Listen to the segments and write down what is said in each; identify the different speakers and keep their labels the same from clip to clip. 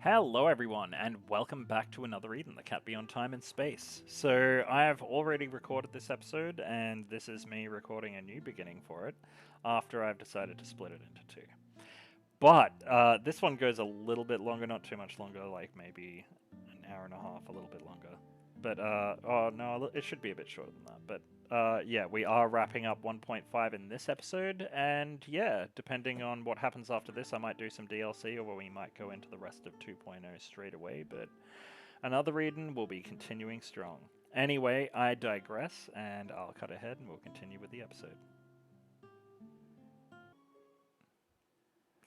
Speaker 1: Hello everyone, and welcome back to another Eden, the Cat Beyond Time and Space. So, I have already recorded this episode, and this is me recording a new beginning for it, after I've decided to split it into two. But, this one goes a little bit longer, not too much longer, like maybe an hour and a half, a little bit longer. But, oh no, it should be a bit shorter than that. But, yeah, we are wrapping up 1.5 in this episode, and yeah, depending on what happens after this, I might do some DLC, or we might go into the rest of 2.0 straight away, but another Eden will be continuing strong. Anyway, I digress, and I'll cut ahead and we'll continue with the episode.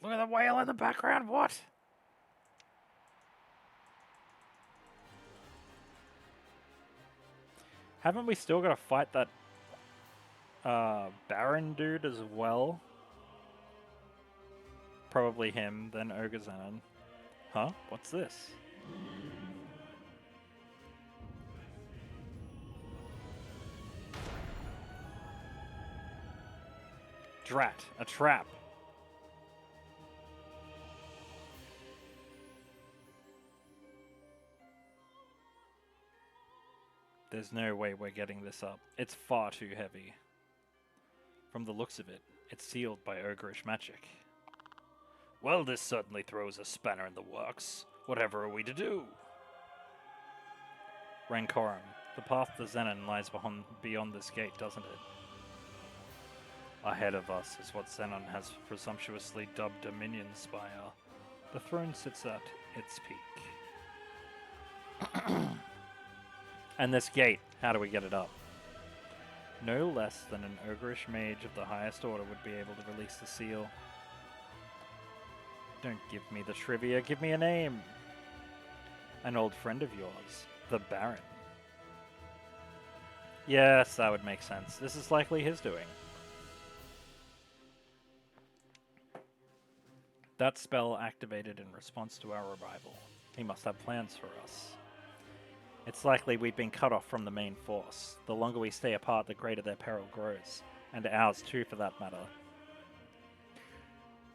Speaker 1: Look at the whale in the background, what? Haven't we still got to fight that Baron dude as well? Probably him, then Ogre Zennon. Huh? What's this? Drat, a trap. There's no way we're getting this up. It's far too heavy. From the looks of it, it's sealed by ogreish magic. Well, this certainly throws a spanner in the works. Whatever are we to do? Rancorum, the path to Zennon lies beyond this gate, doesn't it? Ahead of us is what Zennon has presumptuously dubbed Dominion Spire. The throne sits at its peak. And this gate, how do we get it up? No less than an ogreish mage of the highest order would be able to release the seal. Don't give me the trivia, give me a name. An old friend of yours, the Baron. Yes, that would make sense. This is likely his doing. That spell activated in response to our arrival. He must have plans for us. It's likely we've been cut off from the main force. The longer we stay apart, the greater their peril grows. And ours too, for that matter.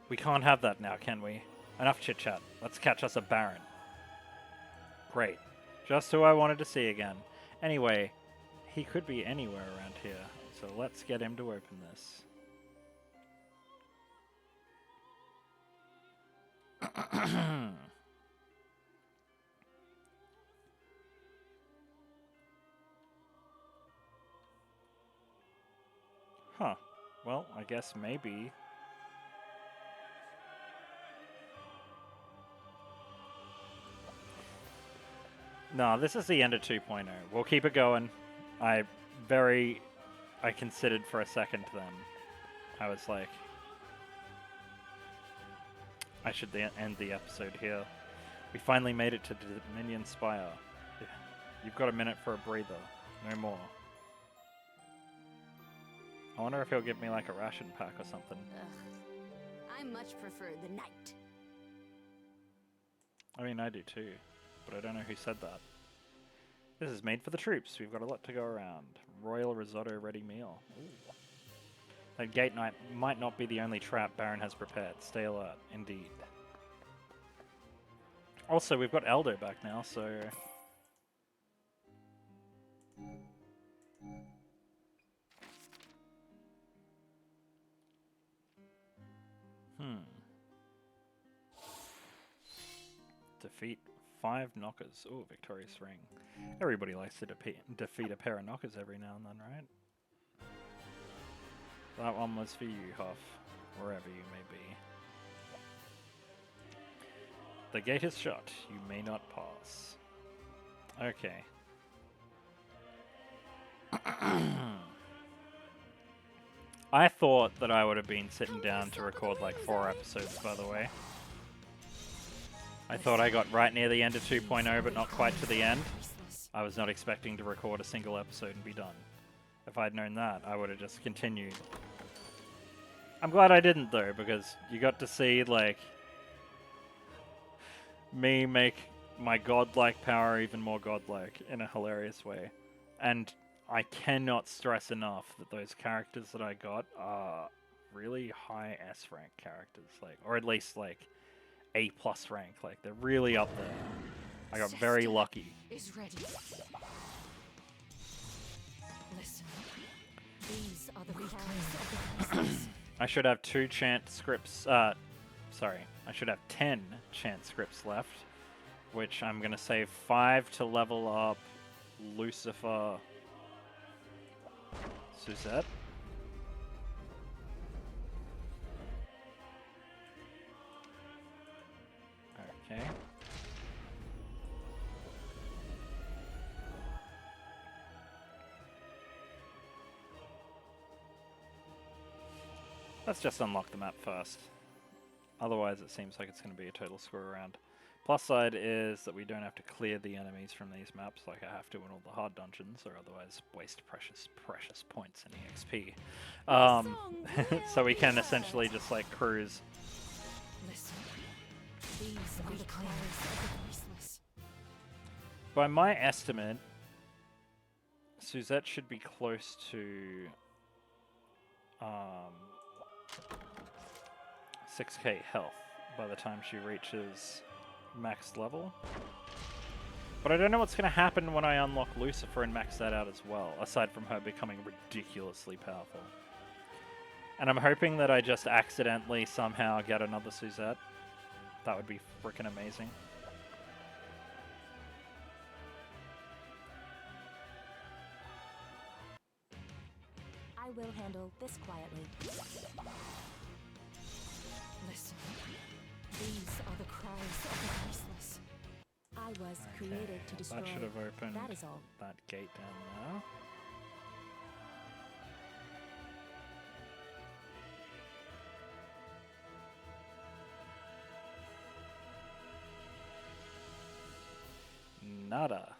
Speaker 1: We can't have that now, can we? Enough chit-chat. Let's catch us a Baron. Great. Just who I wanted to see again. Anyway, he could be anywhere around here, so let's get him to open this. Huh. Well, I guess maybe. No, this is the end of 2.0. We'll keep it going. I considered for a second then. I was like, I should end the episode here. We finally made it to Dominion Spire. You've got a minute for a breather. No more. I wonder if he'll give me like a ration pack or something.
Speaker 2: I much prefer the night.
Speaker 1: I mean, I do too, but I don't know who said that. This is made for the troops. We've got a lot to go around. Royal risotto ready meal. Ooh. That gate knight might not be the only trap Baron has prepared. Stay alert, indeed. Also, we've got Aldo back now, so... Defeat 5 knockers. Ooh, victorious ring. Everybody likes to defeat a pair of knockers every now and then, right? That one was for you, Huff, wherever you may be. The gate is shut. You may not pass. Okay. I thought that I would have been sitting down to record like 4 episodes, by the way. I thought I got right near the end of 2.0, but not quite to the end. I was not expecting to record a single episode and be done. If I'd known that, I would have just continued. I'm glad I didn't, though, because you got to see, like, me make my godlike power even more godlike in a hilarious way. And I cannot stress enough that those characters that I got are really high S rank characters, like, or at least, like, A+ rank. Like, they're really up there. I got very lucky.
Speaker 2: Is ready. Listen. These are the cries of the voiceless.
Speaker 1: I should have 2 chant scripts. Sorry, I should have 10 chant scripts left, which I'm gonna save 5 to level up Lucifer, Suzette. Okay. Let's just unlock the map first. Otherwise, it seems like it's going to be a total screw around. Plus side is that we don't have to clear the enemies from these maps like I have to in all the hard dungeons, or otherwise waste precious points in EXP. So we can essentially just like cruise.
Speaker 2: Listen. These are the cries of the voiceless.
Speaker 1: By my estimate, Suzette should be close to 6k health by the time she reaches max level. But I don't know what's going to happen when I unlock Lucifer and max that out as well, aside from her becoming ridiculously powerful. And I'm hoping that I just accidentally somehow get another Suzette. That would be freaking amazing.
Speaker 3: I will handle this quietly.
Speaker 2: Listen. These are the cries of the voiceless.
Speaker 3: I was created to destroy.
Speaker 1: That should have opened
Speaker 3: That is all.
Speaker 1: that gate down there. Nada.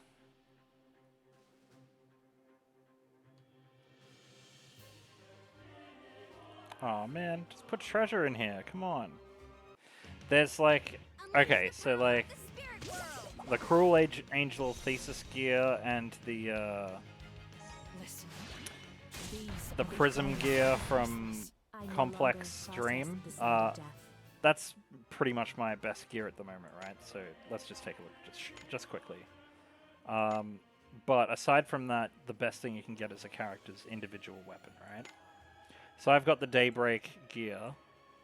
Speaker 1: Oh man, just put treasure in here, come on. There's like, okay, so like, the Cruel Angel Thesis gear and the
Speaker 2: Listen. These
Speaker 1: the
Speaker 2: are the
Speaker 1: Prism
Speaker 2: cries
Speaker 1: gear
Speaker 2: of the
Speaker 1: from
Speaker 2: voiceless.
Speaker 3: I no
Speaker 1: Complex
Speaker 3: longer
Speaker 1: Dream,
Speaker 3: process the sound of death.
Speaker 1: that's pretty much my best gear at the moment, right? So let's just take a look, just quickly. But aside from that, the best thing you can get as a character's individual weapon, right? So I've got the Daybreak gear.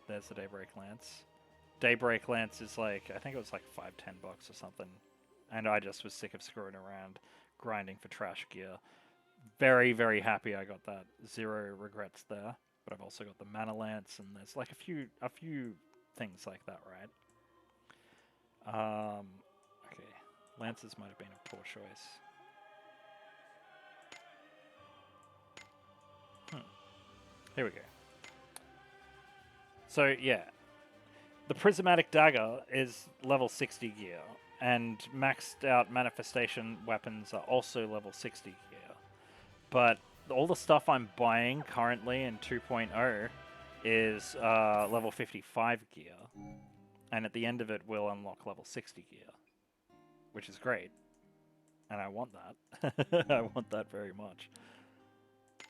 Speaker 1: There's the Daybreak Lance. Daybreak Lance is like, I think it was like $5-10 or something. And I just was sick of screwing around, grinding for trash gear. Very, very happy I got that. Zero regrets there. But I've also got the Mana Lance, and there's like a few things like that, right? Okay. Lances might have been a poor choice. Here we go. So, yeah. The Prismatic Dagger is level 60 gear, and maxed out Manifestation weapons are also level 60 gear. But all the stuff I'm buying currently in 2.0 is level 55 gear. And at the end of it, we'll unlock level 60 gear, which is great. And I want that. I want that very much.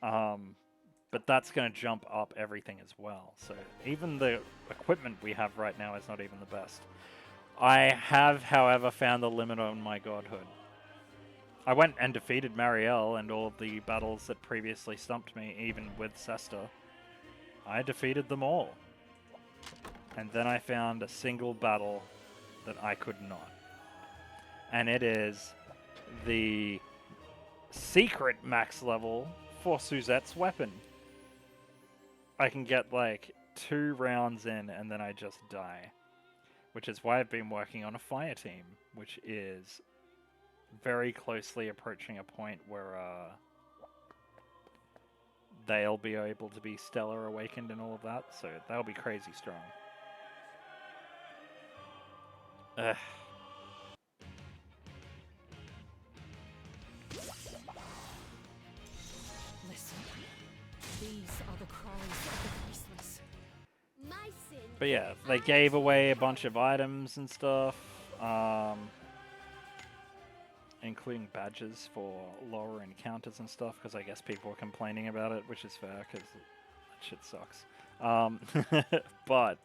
Speaker 1: But that's going to jump up everything as well. So even the equipment we have right now is not even the best. I have, however, found the limit on my godhood. I went and defeated Marielle and all of the battles that previously stumped me, even with Sesta. I defeated them all. And then I found a single battle that I could not. And it is the secret max level for Suzette's weapon. I can get like 2 rounds in and then I just die. Which is why I've been working on a fire team, which is very closely approaching a point where they'll be able to be Stellar Awakened and all of that, so they'll be crazy strong. Ugh.
Speaker 2: Listen. These are the cries of the voiceless.
Speaker 3: My sin.
Speaker 1: But yeah, they gave away a bunch of items and stuff, including badges for lower encounters and stuff, because I guess people were complaining about it, which is fair, because that shit sucks. But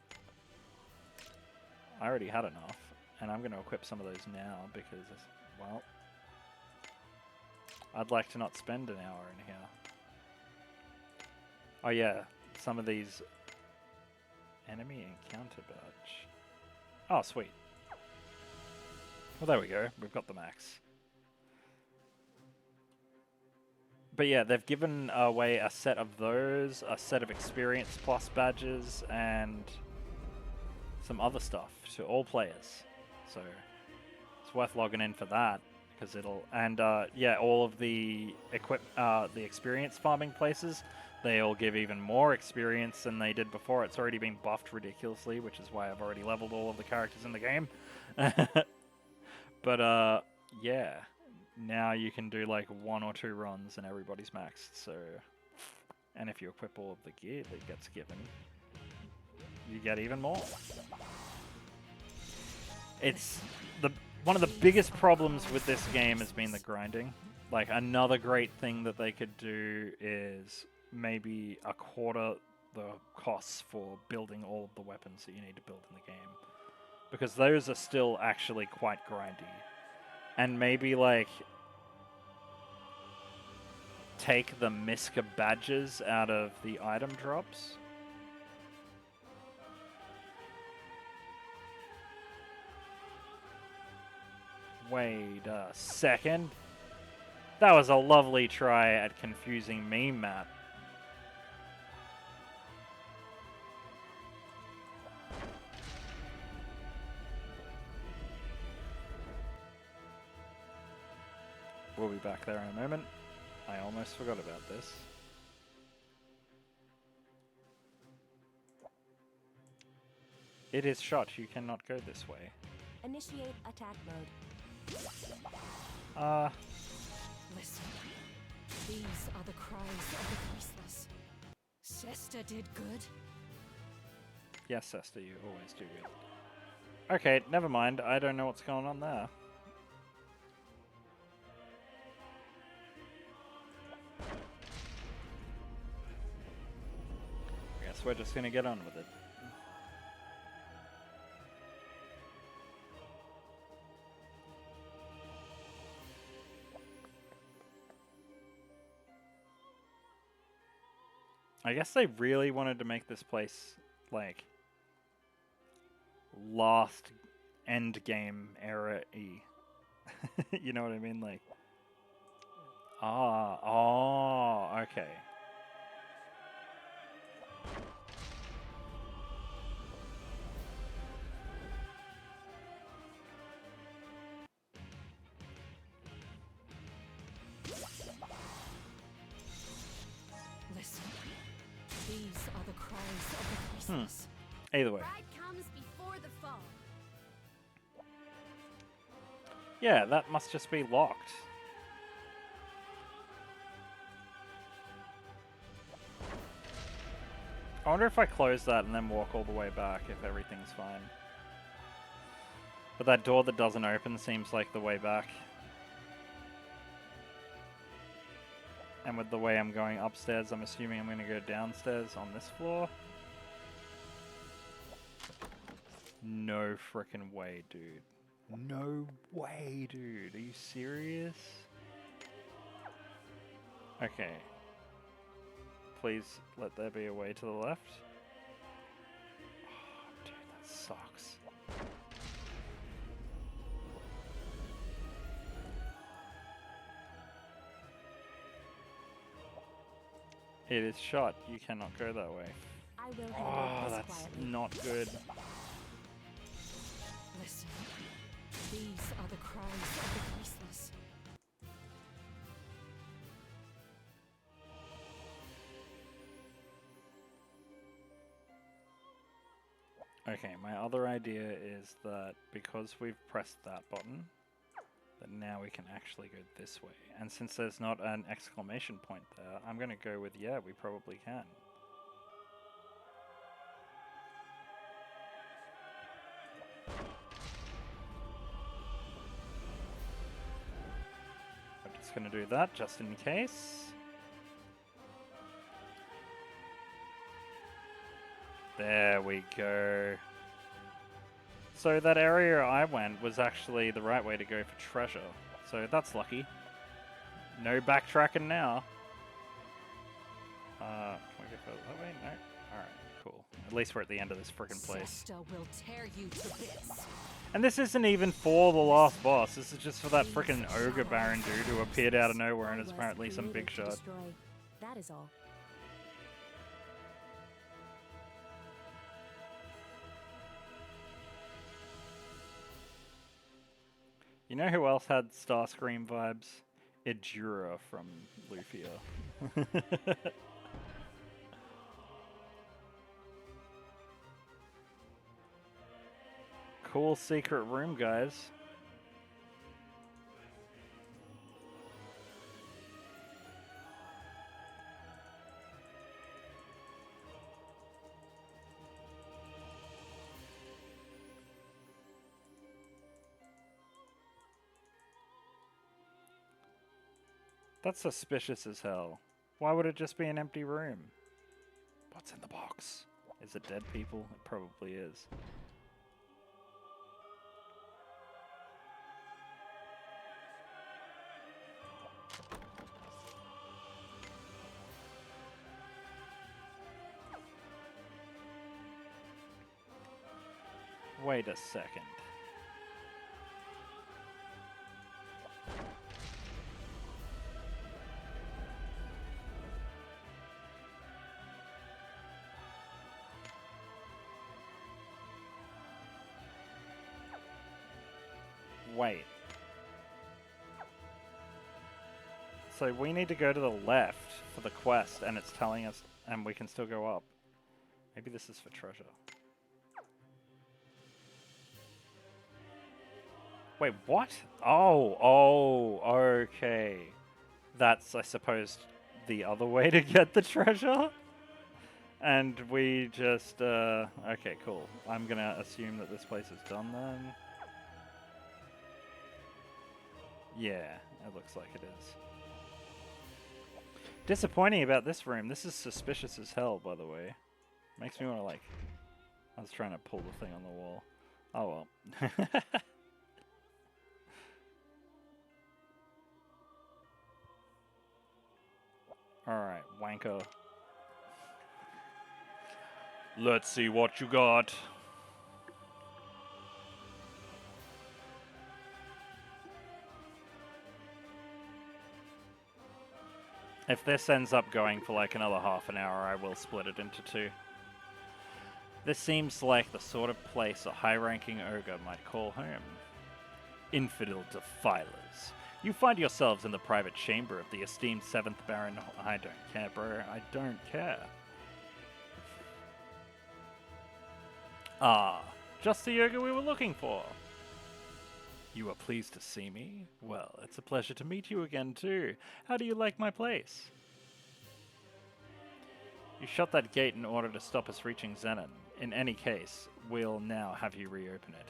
Speaker 1: I already had enough, and I'm going to equip some of those now because, well, I'd like to not spend an hour in here. Oh yeah, some of these enemy encounter badge. Oh, sweet. Well, there we go. We've got the max. But yeah, they've given away a set of those, a set of experience plus badges, and some other stuff to all players. So it's worth logging in for that because it'll yeah, all of the the experience farming places, they'll give even more experience than they did before. It's already been buffed ridiculously, which is why I've already leveled all of the characters in the game. But yeah, now you can do like 1 or 2 runs and everybody's maxed. So, and if you equip all of the gear that gets given, you get even more. It's one of the biggest problems with this game has been the grinding. Like, another great thing that they could do is maybe a quarter the costs for building all of the weapons that you need to build in the game, because those are still actually quite grindy. And maybe like take the Miska badges out of the item drops. Wait a second. That was a lovely try at confusing me, Matt. We'll be back there in a moment. I almost forgot about this. It is shot. You cannot go this way.
Speaker 3: Initiate attack mode.
Speaker 2: Listen. These are the cries of the voiceless. Sesta did good.
Speaker 1: Yes, Esther, you always do good. Okay, never mind. I don't know what's going on there. I guess we're just gonna get on with it. I guess they really wanted to make this place, like, last end game era-y. You know what I mean? Like, okay.
Speaker 2: Listen. These are the cries of the voiceless.
Speaker 1: Either way.
Speaker 3: Pride comes before the fall.
Speaker 1: Yeah, that must just be locked. I wonder if I close that and then walk all the way back if everything's fine. But that door that doesn't open seems like the way back. And with the way I'm going upstairs, I'm assuming I'm going to go downstairs on this floor. No frickin' way, dude. No way, dude. Are you serious? Okay. Please let there be a way to the left. Oh, dude, that sucks. It is shut. You cannot go that way.
Speaker 3: I will handle
Speaker 1: Oh,
Speaker 3: this
Speaker 1: that's
Speaker 3: quietly.
Speaker 1: not good.
Speaker 2: Listen. These are the cries of the voiceless.
Speaker 1: Okay, my other idea is that because we've pressed that button, that now we can actually go this way. And since there's not an exclamation point there, I'm going to go with, yeah, we probably can. I'm just going to do that just in case. There we go. So that area I went was actually the right way to go for treasure. So that's lucky. No backtracking now. Can we go further that way? No? Alright, cool. At least we're at the end of this freaking place.
Speaker 2: Cesta will tear you to bits.
Speaker 1: And this isn't even for the last boss. This is just for that freaking Ogre Baron dude who appeared out of nowhere and is apparently some big shot.
Speaker 3: Destroy. That is all.
Speaker 1: You know who else had Starscream vibes? Ejura from Lufia. Cool secret room, guys. That's suspicious as hell. Why would it just be an empty room? What's in the box? Is it dead people? It probably is. Wait a second. Wait. So we need to go to the left for the quest, and it's telling us, and we can still go up. Maybe this is for treasure. Wait, what? Oh, okay. That's, I suppose, the other way to get the treasure? And we just, okay, cool. I'm gonna assume that this place is done then. Yeah, it looks like it is. Disappointing about this room. This is suspicious as hell, by the way. Makes me want to, like... I was trying to pull the thing on the wall. Oh, well. Alright, wanker. Let's see what you got. If this ends up going for like another half an hour, I will split it into two. This seems like the sort of place a high-ranking ogre might call home. Infidel defilers. You find yourselves in the private chamber of the esteemed 7th Baron. I don't care, bro. I don't care. Ah, just the ogre we were looking for. You are pleased to see me? Well, it's a pleasure to meet you again, too. How do you like my place? You shut that gate in order to stop us reaching Zennon. In any case, we'll now have you reopen it.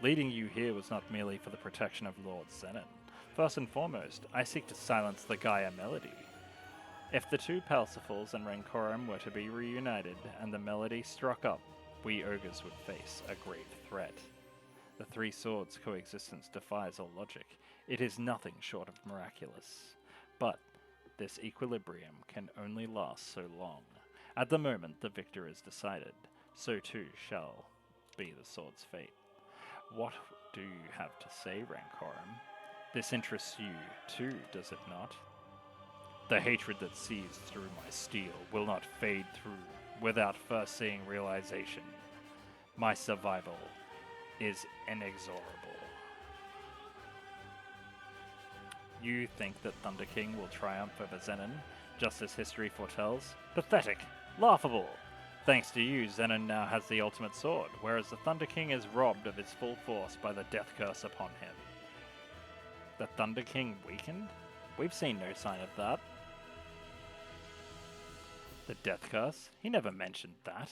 Speaker 1: Leading you here was not merely for the protection of Lord Zennon. First and foremost, I seek to silence the Gaia Melody. If the two Palsifals and Rancorum were to be reunited and the Melody struck up, we ogres would face a great threat. The three swords' coexistence defies all logic. It is nothing short of miraculous. But this equilibrium can only last so long. At the moment the victor is decided, so too shall be the sword's fate. What do you have to say, Rancorum? This interests you too, does it not? The hatred that sees through my steel will not fade through without first seeing realization. My survival is inexorable. You think that Thunder King will triumph over Zennon, just as history foretells? Pathetic! Laughable! Thanks to you, Zennon now has the ultimate sword, whereas the Thunder King is robbed of its full force by the death curse upon him. The Thunder King weakened? We've seen no sign of that. The death curse? He never mentioned that.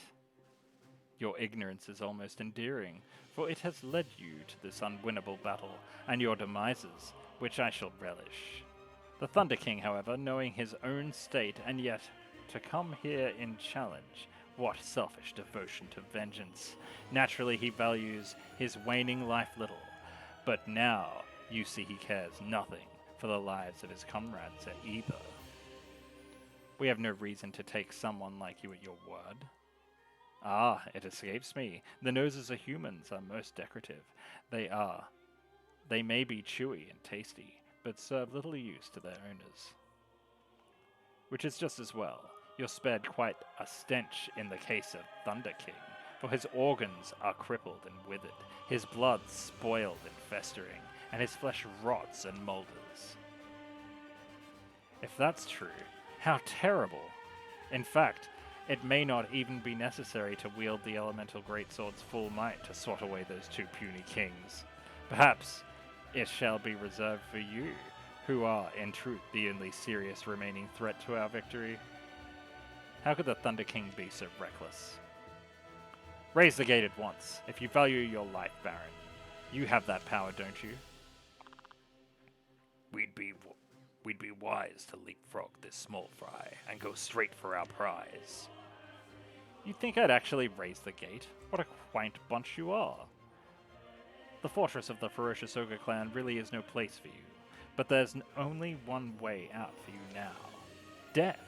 Speaker 1: Your ignorance is almost endearing, for it has led you to this unwinnable battle, and your demises, which I shall relish. The Thunder King, however, knowing his own state, and yet to come here in challenge, What selfish devotion to vengeance. Naturally, he values his waning life little, but now you see he cares nothing for the lives of his comrades either. We have no reason to take someone like you at your word. Ah, it escapes me. The noses of humans are most decorative. They are. They may be chewy and tasty, but serve little use to their owners. Which is just as well. You're spared quite a stench in the case of Thunder King, for his organs are crippled and withered, his blood spoiled and festering, and his flesh rots and moulders. If that's true, how terrible! In fact, it may not even be necessary to wield the elemental greatsword's full might to swat away those two puny kings. Perhaps it shall be reserved for you, who are, in truth, the only serious remaining threat to our victory. How could the Thunder King be so reckless? Raise the gate at once, if you value your life, Baron. You have that power, don't you? We'd be wise to leapfrog this small fry and go straight for our prize. You'd think I'd actually raise the gate? What a quaint bunch you are. The fortress of the ferocious Ogre clan really is no place for you, but there's only one way out for you now. Death.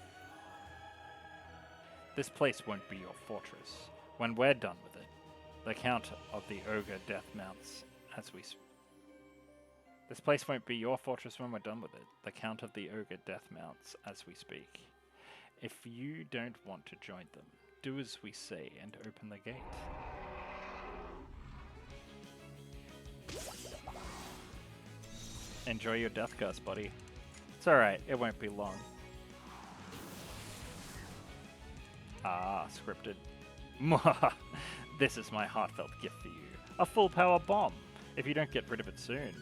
Speaker 1: This place won't be your fortress. When we're done with it, the Count of the Ogre death mounts as we This place won't be your fortress when we're done with it. The Count of the Ogre death mounts as we speak. If you don't want to join them, do as we say and open the gate. Enjoy your death curse, buddy. It's alright, it won't be long. Ah, scripted. This is my heartfelt gift for you. A full power bomb. If you don't get rid of it soon,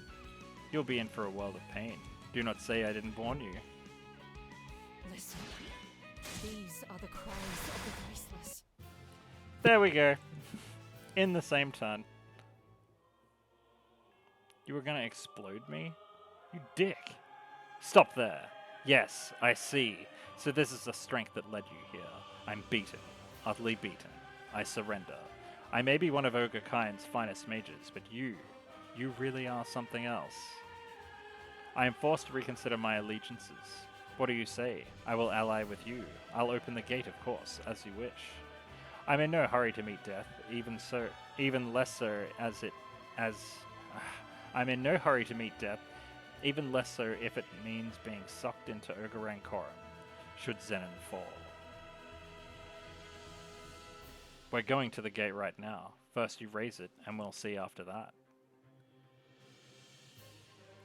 Speaker 1: you'll be in for a world of pain. Do not say I didn't warn you.
Speaker 2: Listen. These are the cries of the voiceless.
Speaker 1: There we go. In the same turn. You were gonna explode me? You dick. Stop there. Yes, I see. So this is the strength that led you here. I'm beaten. Utterly beaten. I surrender. I may be one of Ogre Kind's finest mages, but you really are something else. I am forced to reconsider my allegiances. What do you say? I will ally with you. I'll open the gate, of course, as you wish. I'm in no hurry to meet death, even less so if it means being sucked into Ogre Rancorum, should Zennon fall. We're going to the gate right now. First you raise it, and we'll see after that.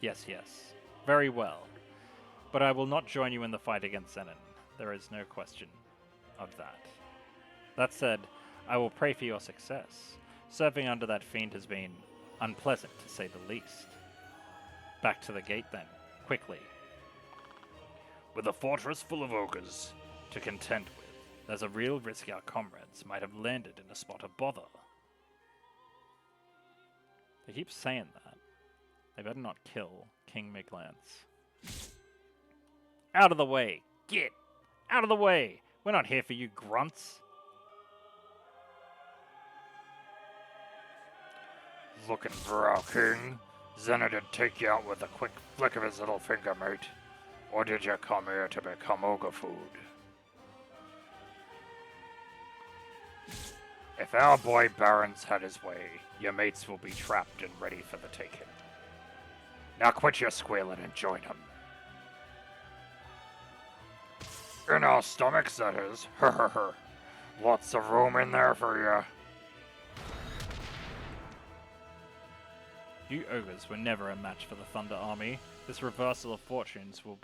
Speaker 1: Yes. Very well. But I will not join you in the fight against Zennon. There is no question of that. That said, I will pray for your success. Serving under that fiend has been unpleasant, to say the least. Back to the gate, then. Quickly. With a fortress full of ogres to contend with, there's a real risk our comrades might have landed in a spot of bother. They keep saying that. They better not kill King Miglance. Out of the way! Get! Out of the way! We're not here for you grunts!
Speaker 4: Looking for our king? Zennon did take you out with a quick flick of his little finger, mate. Or did you come here to become ogre food? If our boy Baron's had his way, your mates will be trapped and ready for the taking. Now quit your squealing and join him. In our stomachs, that is. Lots of room in there for you.
Speaker 1: You ogres were never a match for the Thunder Army. This reversal of fortunes will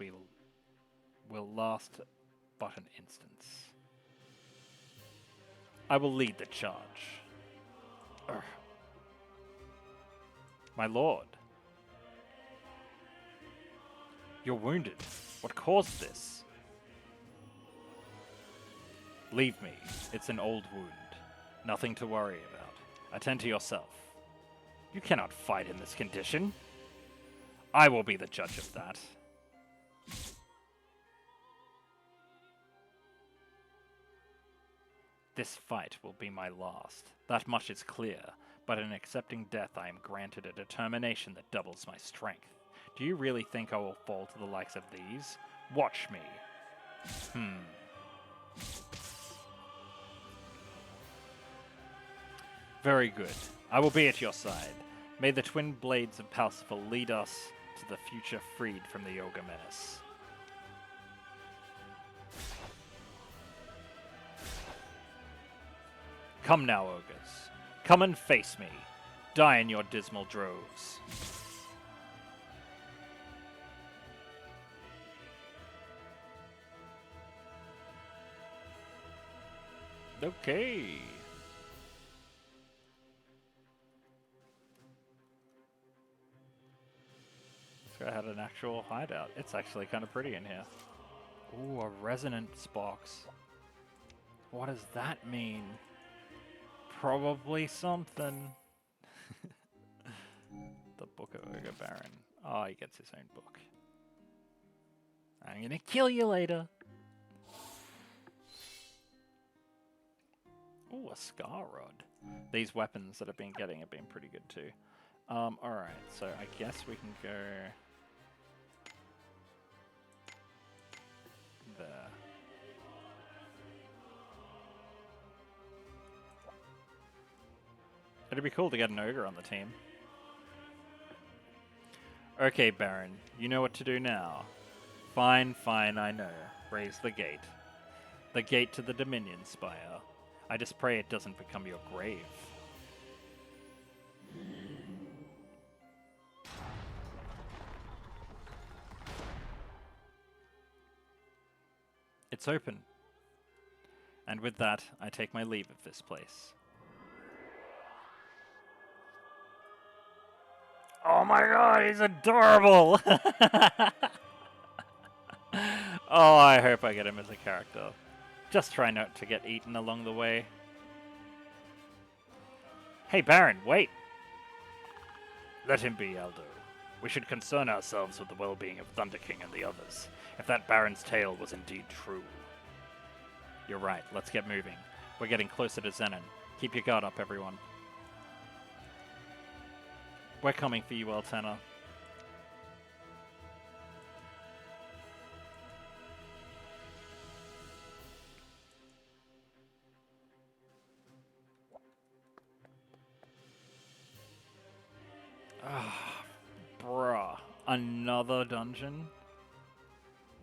Speaker 1: last but an instant. I will lead the charge. Urgh. My lord. You're wounded. What caused this? Leave me. It's an old wound. Nothing to worry about. Attend to yourself. You cannot fight in this condition. I will be the judge of that. This fight will be my last. That much is clear, but in accepting death I am granted a determination that doubles my strength. Do you really think I will fall to the likes of these? Watch me. Very good. I will be at your side. May the twin blades of Parsifal lead us to the future freed from the Ogre menace. Come now, ogres. Come and face me. Die in your dismal droves. Okay. This guy had an actual hideout. It's actually kind of pretty in here. Ooh, a resonance box. What does that mean? Probably something. The Book of Ogre Baron. Oh, he gets his own book. I'm gonna kill you later. Ooh, a Scar Rod. These weapons that I've been getting have been pretty good too. Alright, so I guess we can go there. It'd be cool to get an ogre on the team. Okay, Baron, you know what to do now. Fine, fine, I know. Raise the gate. The gate to the Dominion Spire. I just pray it doesn't become your grave. It's open. And with that, I take my leave of this place. Oh my god, he's adorable! Oh, I hope I get him as a character. Just try not to get eaten along the way. Hey Baron, wait! Let him be, Aldo. We should concern ourselves with the well-being of Thunder King and the others, if that Baron's tale was indeed true. You're right, let's get moving. We're getting closer to Zennon. Keep your guard up, everyone. We're coming for you, Eltenna. Ah, bruh. Another dungeon?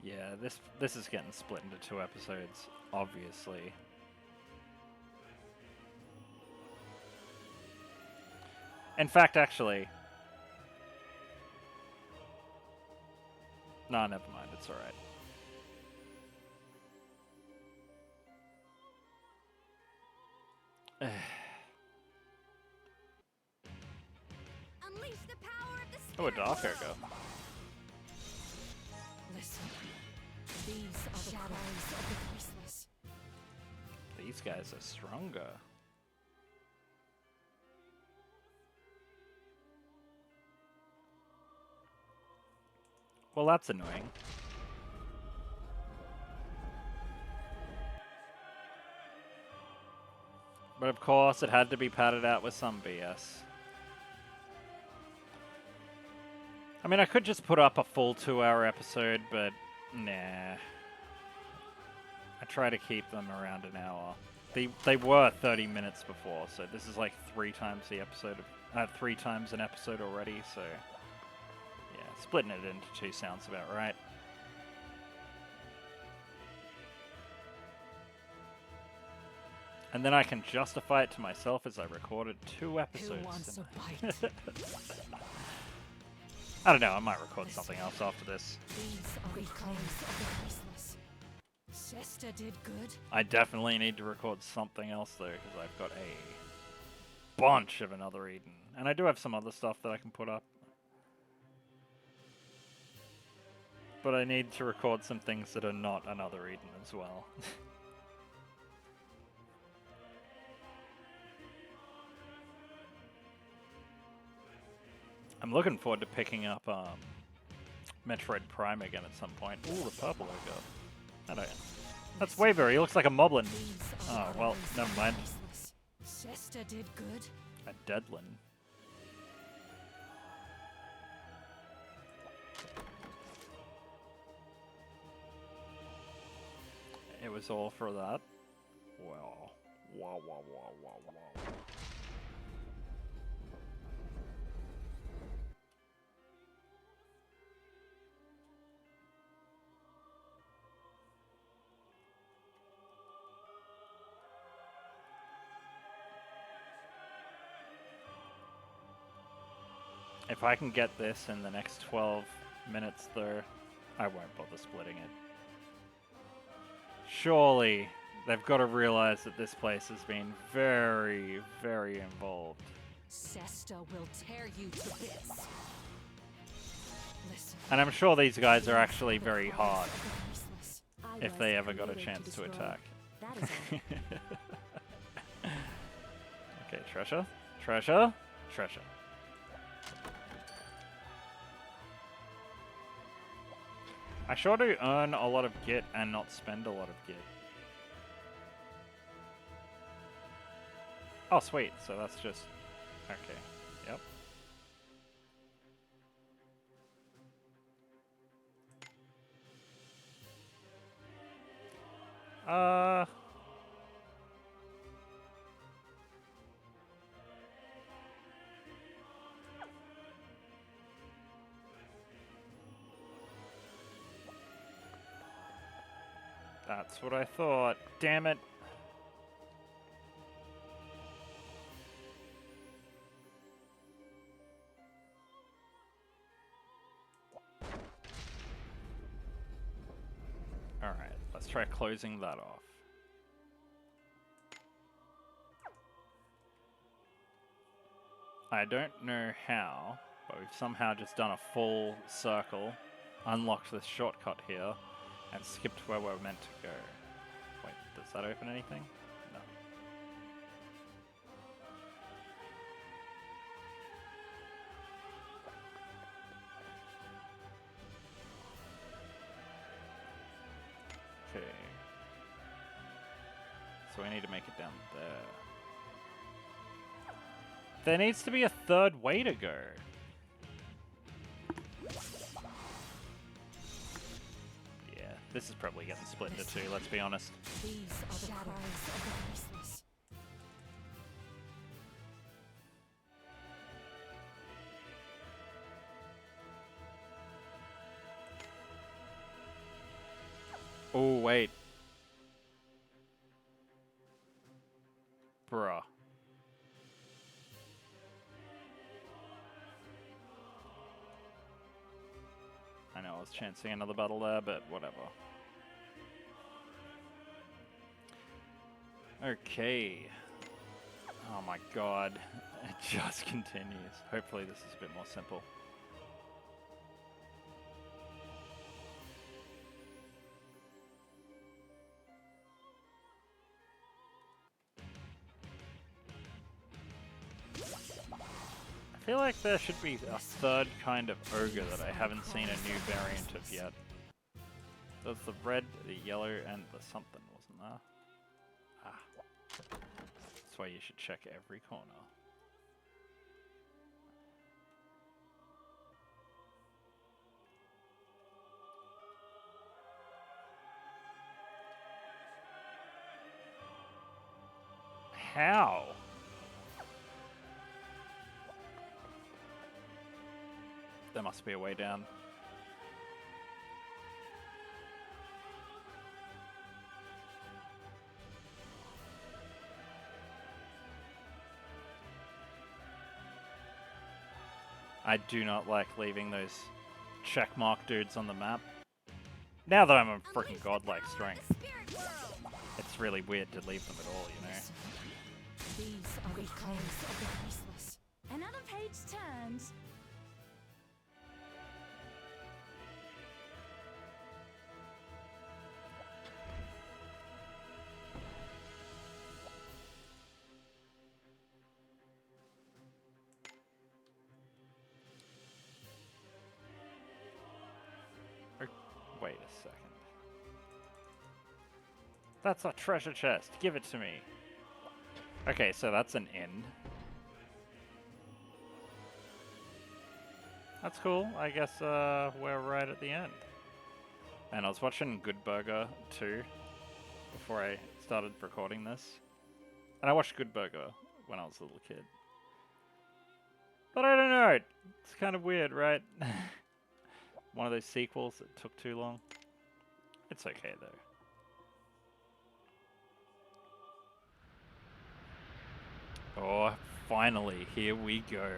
Speaker 1: Yeah, this is getting split into 2 episodes, obviously. In fact, actually... No, never mind, it's alright.
Speaker 2: Unleash the power of the
Speaker 1: Oh, a Dark Ogre.
Speaker 2: Listen, these are the cries of the voiceless.
Speaker 1: These guys are stronger. Well, that's annoying. But of course, it had to be padded out with some BS. I mean, I could just put up a full 2-hour episode, but nah. I try to keep them around an hour. They were 30 minutes before, so this is like 3 times the episode, 3 times an episode already, so... Yeah, splitting it into 2 sounds about right. And then I can justify it to myself as I recorded 2 episodes.
Speaker 2: Who wants a bite?
Speaker 1: I don't know, I might record something else after this.
Speaker 2: These are the cries of the voiceless. Chester did good.
Speaker 1: I definitely need to record something else though, because I've got a bunch of Another Eden. And I do have some other stuff that I can put up. But I need to record some things that are not Another Eden as well. I'm looking forward to picking up Metroid Prime again at some point. Ooh, the purple ogre. I don't. That's Waver. He looks like a moblin.
Speaker 2: These
Speaker 1: Oh, well, never mind.
Speaker 2: Priceless. Shesta did good.
Speaker 1: A Deadlin. It was all for that. Well, wow, wow, wow, wow, wow. If I can get this in the next 12 minutes, though, I won't bother splitting it. Surely, they've got to realize that this place has been very, very involved.
Speaker 2: Shesta will tear you to bits. Listen.
Speaker 1: And I'm sure these guys are actually
Speaker 2: the
Speaker 1: very
Speaker 2: cries
Speaker 1: hard
Speaker 2: of the voiceless.
Speaker 3: I
Speaker 1: if
Speaker 3: was
Speaker 1: they ever got a
Speaker 3: created
Speaker 1: chance to
Speaker 3: destroy.
Speaker 1: attack.
Speaker 3: That is all.
Speaker 1: Okay, treasure, treasure, treasure. I sure do earn a lot of git and not spend a lot of git. Oh, sweet. So that's just... Okay. Yep. That's what I thought. Damn it. Alright, let's try closing that off. I don't know how, but we've somehow just done a full circle, unlocked this shortcut here, and skipped where we're meant to go. Wait, does that open anything? No. Okay. So we need to make it down there. There needs to be a third way to go. Yeah, this is probably getting split into two, let's be honest.
Speaker 2: These are the cries of the voiceless.
Speaker 1: Oh, wait. Bruh. I know I was chancing another battle there, but whatever. Okay. Oh my god. It just continues. Hopefully this is a bit more simple. I feel like there should be a third kind of ogre that I haven't seen a new variant of yet. There's the red, the yellow, and the something, wasn't there? Ah. That's why you should check every corner. How? There must be a way down. I do not like leaving those checkmark dudes on the map. Now that I'm a freaking godlike strength, it's really weird to leave them at all, you know?
Speaker 2: These are the cries of the voiceless.
Speaker 3: Another page turned.
Speaker 1: Wait a second. That's a treasure chest. Give it to me. Okay, so that's an inn. That's cool. I guess we're right at the end. And I was watching Good Burger 2 before I started recording this. And I watched Good Burger when I was a little kid. But I don't know. It's kind of weird, right? One of those sequels that took too long. It's okay, though. Oh, finally, here we go.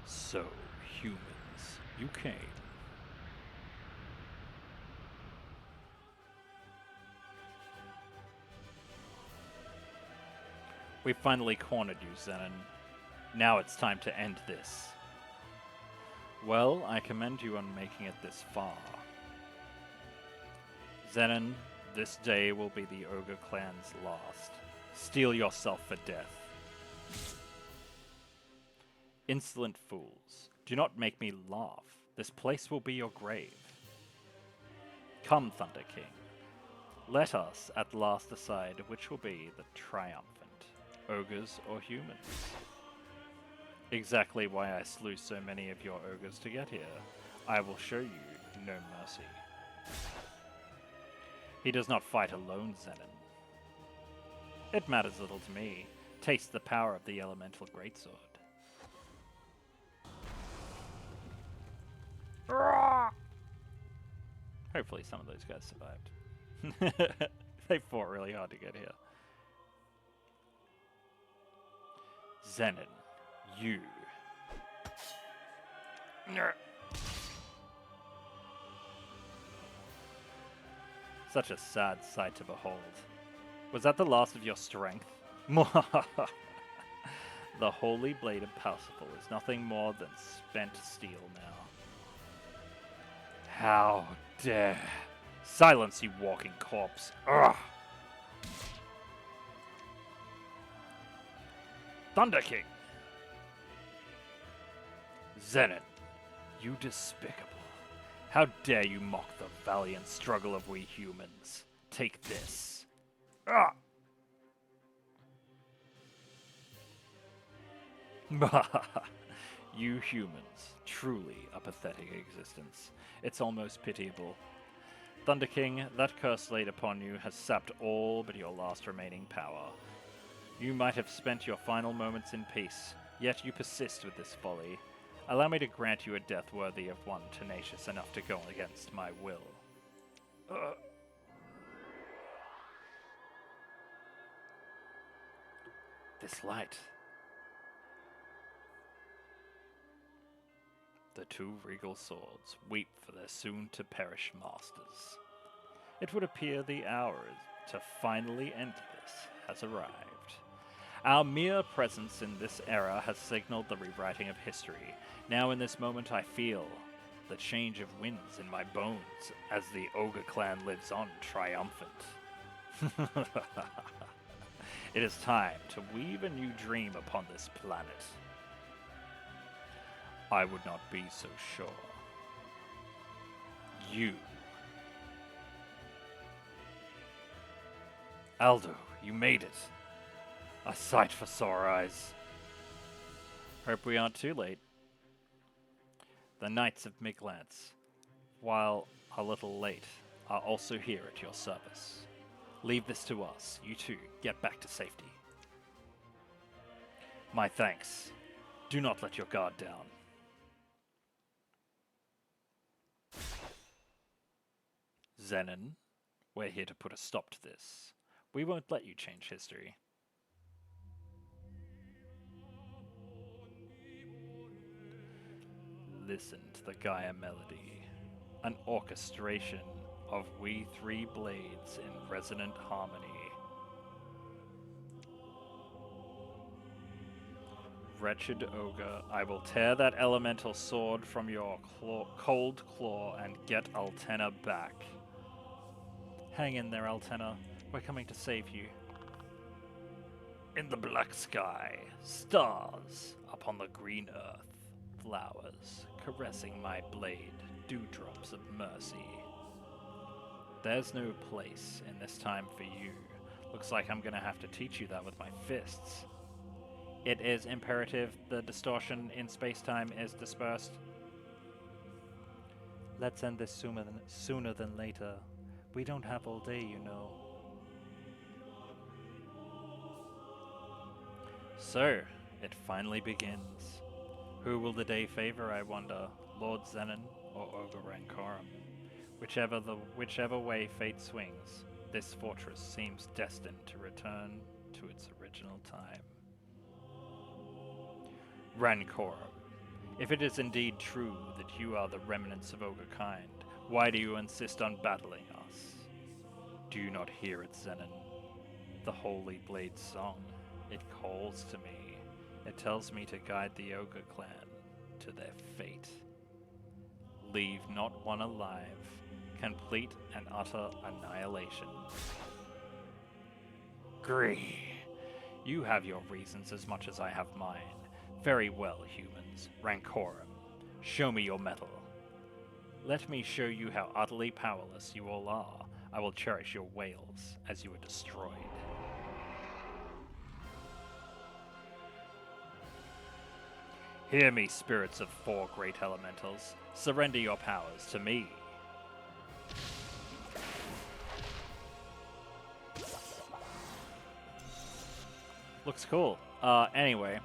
Speaker 1: So, humans, you came. We finally cornered you, Zennon. Now it's time to end this. Well, I commend you on making it this far. Zennon, this day will be the Ogre clan's last. Steel yourself for death. Insolent fools, do not make me laugh. This place will be your grave. Come, Thunder King. Let us at last decide which will be the triumphant, ogres or humans. Exactly why I slew so many of your ogres to get here. I will show you no mercy. He does not fight alone, Zennon. It matters little to me. Taste the power of the elemental greatsword. Hopefully some of those guys survived. They fought really hard to get here. Zennon, you. Such a sad sight to behold. Was that the last of your strength? The holy blade of Parsifal is nothing more than spent steel now. How dare! Silence, you walking corpse! Ugh! Thunder King! Zennon, you despicable. How dare you mock the valiant struggle of we humans? Take this. Ah! You humans, truly a pathetic existence. It's almost pitiable. Thunder King, that curse laid upon you has sapped all but your last remaining power. You might have spent your final moments in peace, yet you persist with this folly. Allow me to grant you a death worthy of one tenacious enough to go against my will. This light. The two regal swords weep for their soon-to-perish masters. It would appear the hour to finally end this has arrived. Our mere presence in this era has signaled the rewriting of history. Now in this moment I feel the change of winds in my bones as the Ogre clan lives on triumphant. It is time to weave a new dream upon this planet. I would not be so sure. You. Aldo, you made it. A sight for sore eyes. Hope we aren't too late. The Knights of Miglance, while a little late, are also here at your service. Leave this to us. You two, get back to safety. My thanks. Do not let your guard down. Zennon, we're here to put a stop to this. We won't let you change history. Listen to the Gaia melody, an orchestration of we three blades in resonant harmony. Wretched ogre, I will tear that elemental sword from your cold claw and get Altena back. Hang in there, Altena. We're coming to save you. In the black sky, stars upon the green earth. flowers, caressing my blade, dewdrops of mercy. There's no place in this time for you. Looks like I'm gonna have to teach you that with my fists. It is imperative the distortion in space-time is dispersed. Let's end this sooner than later. We don't have all day, you know. So, it finally begins. Who will the day favor, I wonder? Lord Zennon or Ogre Rancorum? Whichever way fate swings, this fortress seems destined to return to its original time. Rancorum, if it is indeed true that you are the remnants of ogre kind, why do you insist on battling us? Do you not hear it, Zennon? The Holy Blade song. It calls to me. It tells me to guide the ogre clan to their fate. Leave not one alive. Complete and utter annihilation. Gree. You have your reasons as much as I have mine. Very well, humans. Rancorum. Show me your mettle. Let me show you how utterly powerless you all are. I will cherish your wails as you are destroyed. Hear me, spirits of 4 great elementals. Surrender your powers to me. Looks cool. Anyway.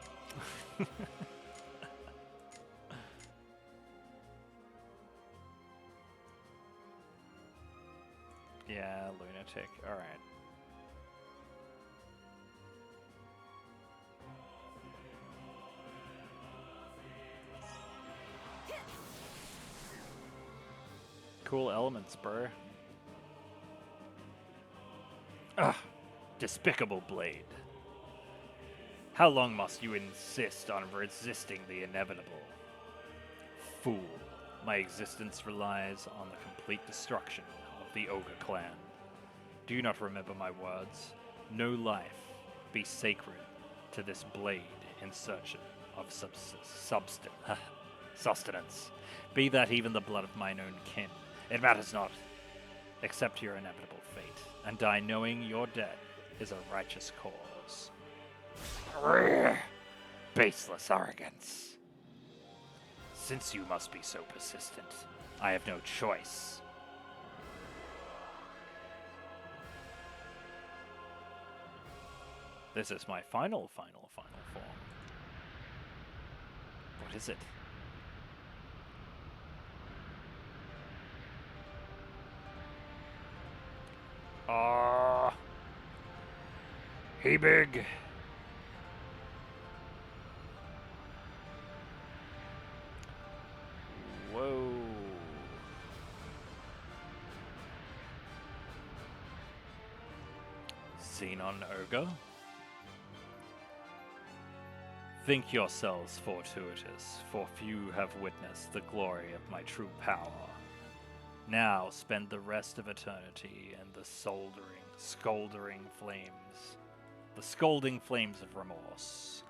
Speaker 1: Yeah, lunatic. Alright. Cool elements, bro. Ugh. Despicable blade. How long must you insist on resisting the inevitable? Fool. My existence relies on the complete destruction of the Ogre clan. Do you not remember my words? No life be sacred to this blade in search of sustenance. Be that even the blood of mine own kin. It matters not. Accept your inevitable fate, and die knowing your death is a righteous cause. Baseless arrogance. Since you must be so persistent, I have no choice. This is my final form. What is it? Hey, big. Whoa. Zennon Ogre? Think yourselves fortuitous, for few have witnessed the glory of my true power. Now spend the rest of eternity in the scolding flames of remorse.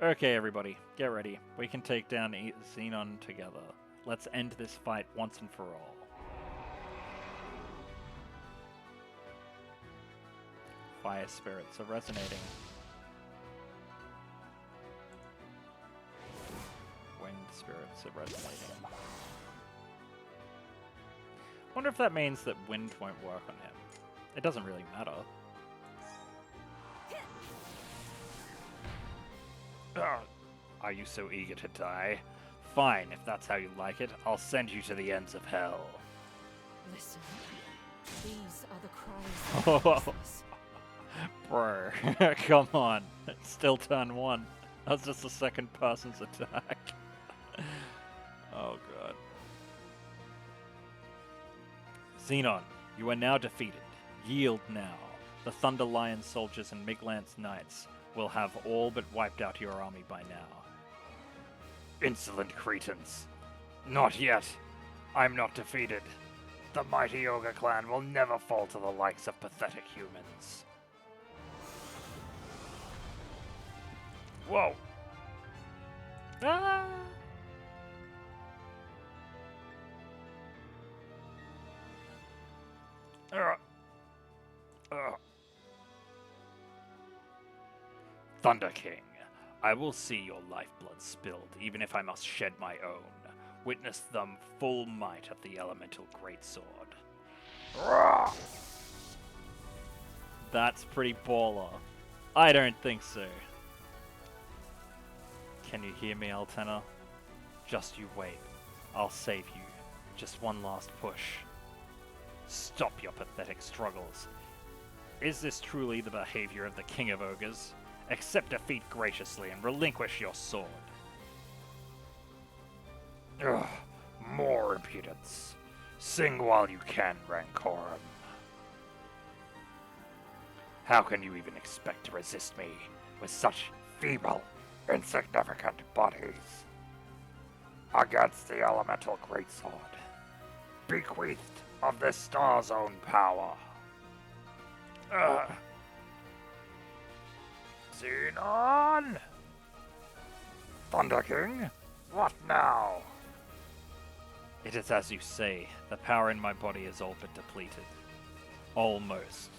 Speaker 1: Okay, everybody, get ready. We can take down Zennon together. Let's end this fight once and for all. Fire spirits are resonating. Wind spirits are resonating. Wonder if that means that wind won't work on him. It doesn't really matter. Are you so eager to die? Fine, if that's how you like it, I'll send you to the ends of hell.
Speaker 2: Listen, these are the cries of the voiceless.
Speaker 1: Bro, come on. It's still turn 1. That's just the second person's attack. Oh god. Zennon, you are now defeated. Yield now. The Thunder Lion soldiers and Miglance Knights will have all but wiped out your army by now. Insolent Cretans. Not yet. I'm not defeated. The mighty Ogre clan will never fall to the likes of pathetic humans. Whoa. Ah!
Speaker 4: Uh, uh.
Speaker 1: Thunder King, I will see your lifeblood spilled, even if I must shed my own. Witness the full might of the elemental greatsword.
Speaker 4: Rah!
Speaker 1: That's pretty baller. I don't think so. Can you hear me, Altena? Just you wait. I'll save you. Just one last push. Stop your pathetic struggles. Is this truly the behavior of the King of Ogres? Accept defeat graciously and relinquish your sword.
Speaker 4: Ugh, more impudence. Sing while you can, Rancorum. How can you even expect to resist me with such feeble, insignificant bodies? Against the elemental greatsword, bequeathed of this star's own power. Zennon! Thunder King, what now?
Speaker 1: It is as you say, the power in my body is all but depleted. Almost,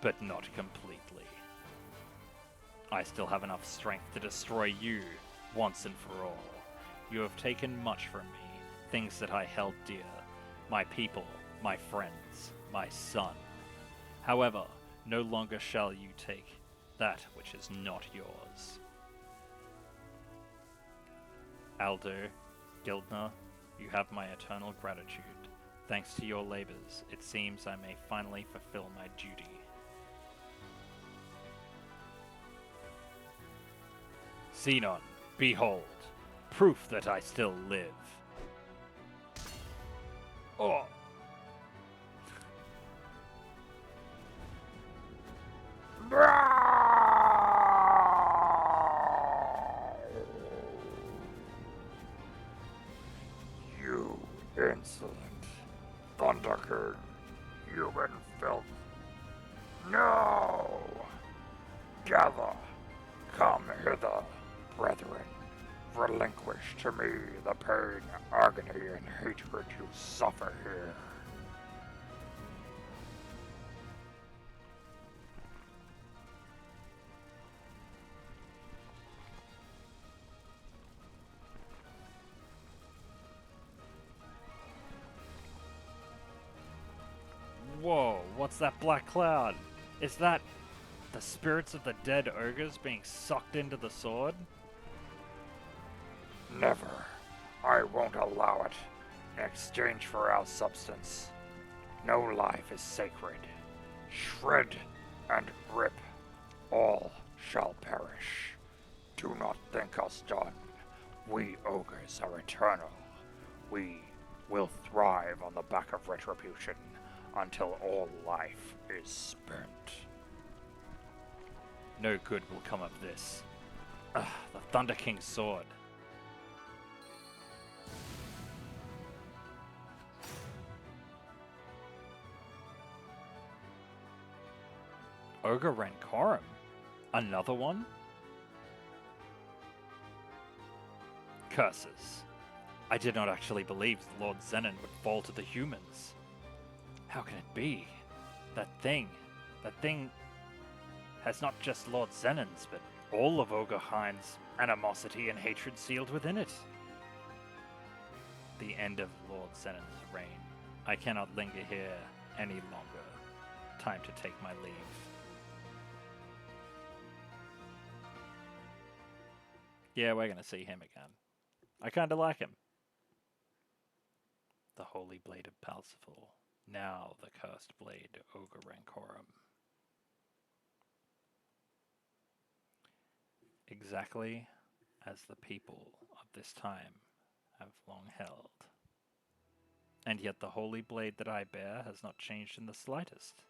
Speaker 1: but not completely. I still have enough strength to destroy you, once and for all. You have taken much from me, things that I held dear. My people, my friends, my son. However, no longer shall you take that which is not yours. Aldo, Gildner, you have my eternal gratitude. Thanks to your labors, it seems I may finally fulfill my duty. Zennon, behold, proof that I still live.
Speaker 4: Oh. You insolent Thunder King, human filth. No! Gather, come hither, brethren. Relinquish to me the pain, agony, and hatred you suffer here.
Speaker 1: Whoa, what's that black cloud? Is that the spirits of the dead ogres being sucked into the sword?
Speaker 4: Never. I won't allow it. In exchange for our substance. No life is sacred. Shred and rip. All shall perish. Do not think us done. We ogres are eternal. We will thrive on the back of retribution until all life is spent.
Speaker 1: No good will come of this. Ugh, the Thunder King's sword. Ogre Rancorum? Another one? Curses. I did not actually believe Lord Zennon would fall to the humans. How can it be? That thing has not just Lord Zennon's, but all of Ogreheim's animosity and hatred sealed within it. The end of Lord Zennon's reign. I cannot linger here any longer. Time to take my leave. Yeah, we're gonna see him again. I kinda like him. The Holy Blade of Parsifal. Now the Cursed Blade, Ogre Rancorum. Exactly as the people of this time have long held. And yet the Holy Blade that I bear has not changed in the slightest.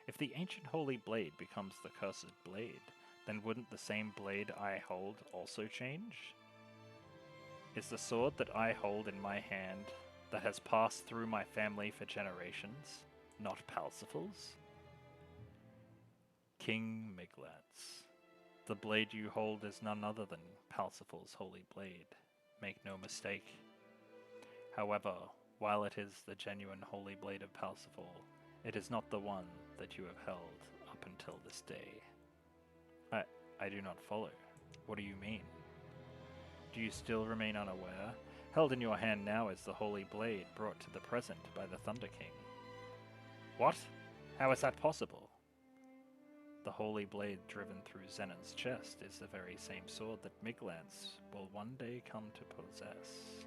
Speaker 1: If the ancient Holy Blade becomes the Cursed Blade, then wouldn't the same blade I hold also change? Is the sword that I hold in my hand, that has passed through my family for generations, not Parsifal's? King Miglat's. The blade you hold is none other than Palsifal's holy blade. Make no mistake. However, while it is the genuine holy blade of Palsifal, it is not the one that you have held up until this day. I do not follow. What do you mean? Do you still remain unaware? Held in your hand now is the holy blade brought to the present by the Thunder King. What? How is that possible? The holy blade driven through Zennon's chest is the very same sword that Miglance will one day come to possess.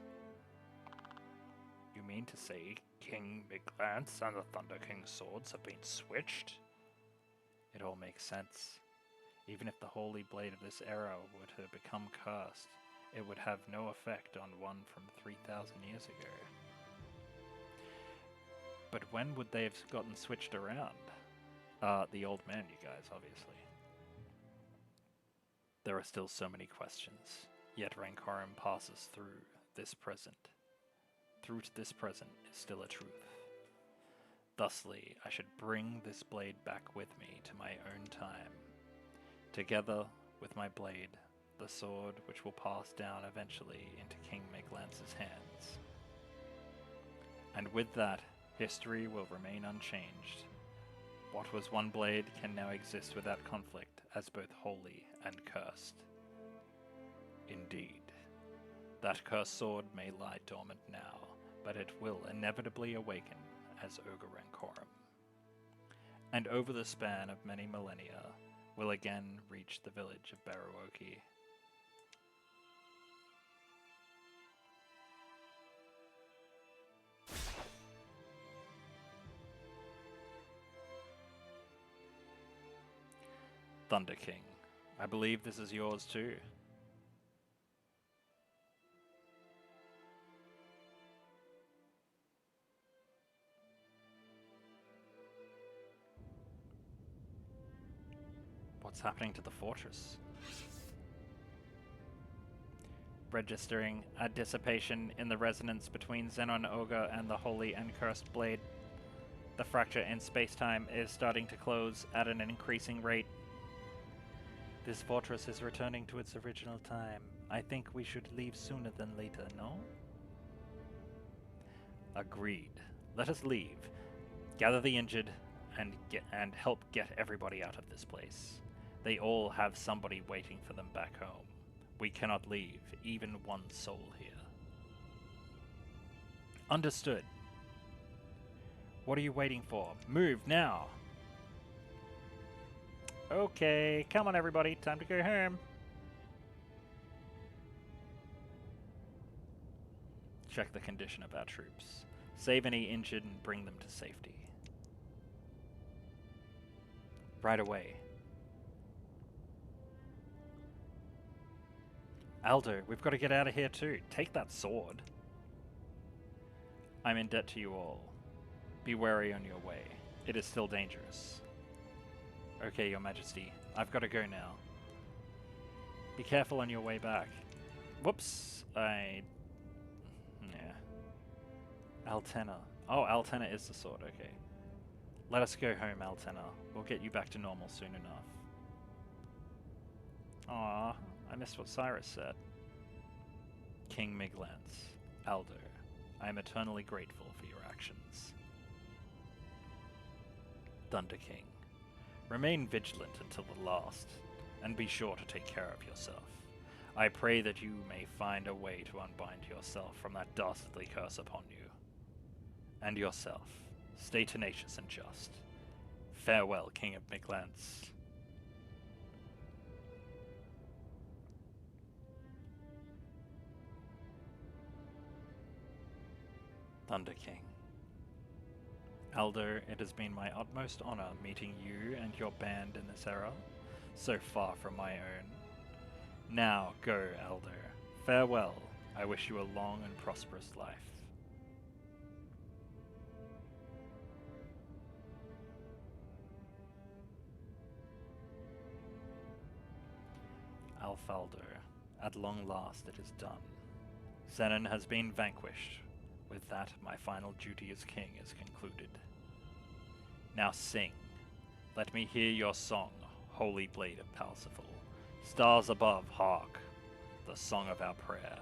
Speaker 1: You mean to say King Miglance and the Thunder King's swords have been switched? It all makes sense. Even if the holy blade of this era were to become cursed, it would have no effect on one from 3,000 years ago. But when would they have gotten switched around? The old man, you guys, obviously. There are still so many questions, yet Rancorum passes through this present. Through to this present is still a truth. Thusly, I should bring this blade back with me to my own time. Together with my blade, the sword which will pass down eventually into King Miglance's hands. And with that, history will remain unchanged. What was one blade can now exist without conflict as both holy and cursed. Indeed, that cursed sword may lie dormant now, but it will inevitably awaken as Ogre Rancorum. And over the span of many millennia, will again reach the village of Baruoki. Thunder King, I believe this is yours too. What's happening to the fortress? Registering a dissipation in the resonance between Zennon Ogre and the holy and cursed blade. The fracture in space-time is starting to close at an increasing rate. This fortress is returning to its original time. I think we should leave sooner than later, no? Agreed. Let us leave. Gather the injured and help get everybody out of this place. They all have somebody waiting for them back home. We cannot leave even one soul here. Understood. What are you waiting for? Move now! Okay, come on everybody, time to go home. Check the condition of our troops. Save any injured and bring them to safety. Right away. Aldo, we've got to get out of here too. Take that sword. I'm in debt to you all. Be wary on your way. It is still dangerous. Okay, Your Majesty. I've got to go now. Be careful on your way back. Whoops. Yeah. Altena. Oh, Altena is the sword. Okay. Let us go home, Altena. We'll get you back to normal soon enough. Aww. I missed what Cyrus said. King Miglance. Aldo. I am eternally grateful for your actions. Thunder King. Remain vigilant until the last, and be sure to take care of yourself. I pray that you may find a way to unbind yourself from that dastardly curse upon you. And yourself. Stay tenacious and just. Farewell, King of Miglance. Thunder King. Aldo, it has been my utmost honor meeting you and your band in this era, so far from my own. Now go, Aldo. Farewell. I wish you a long and prosperous life. Alfaldo, at long last it is done. Zennon has been vanquished. With that, my final duty as king is concluded. Now sing. Let me hear your song, Holy Blade of Palsifal. Stars above, hark, the song of our prayer.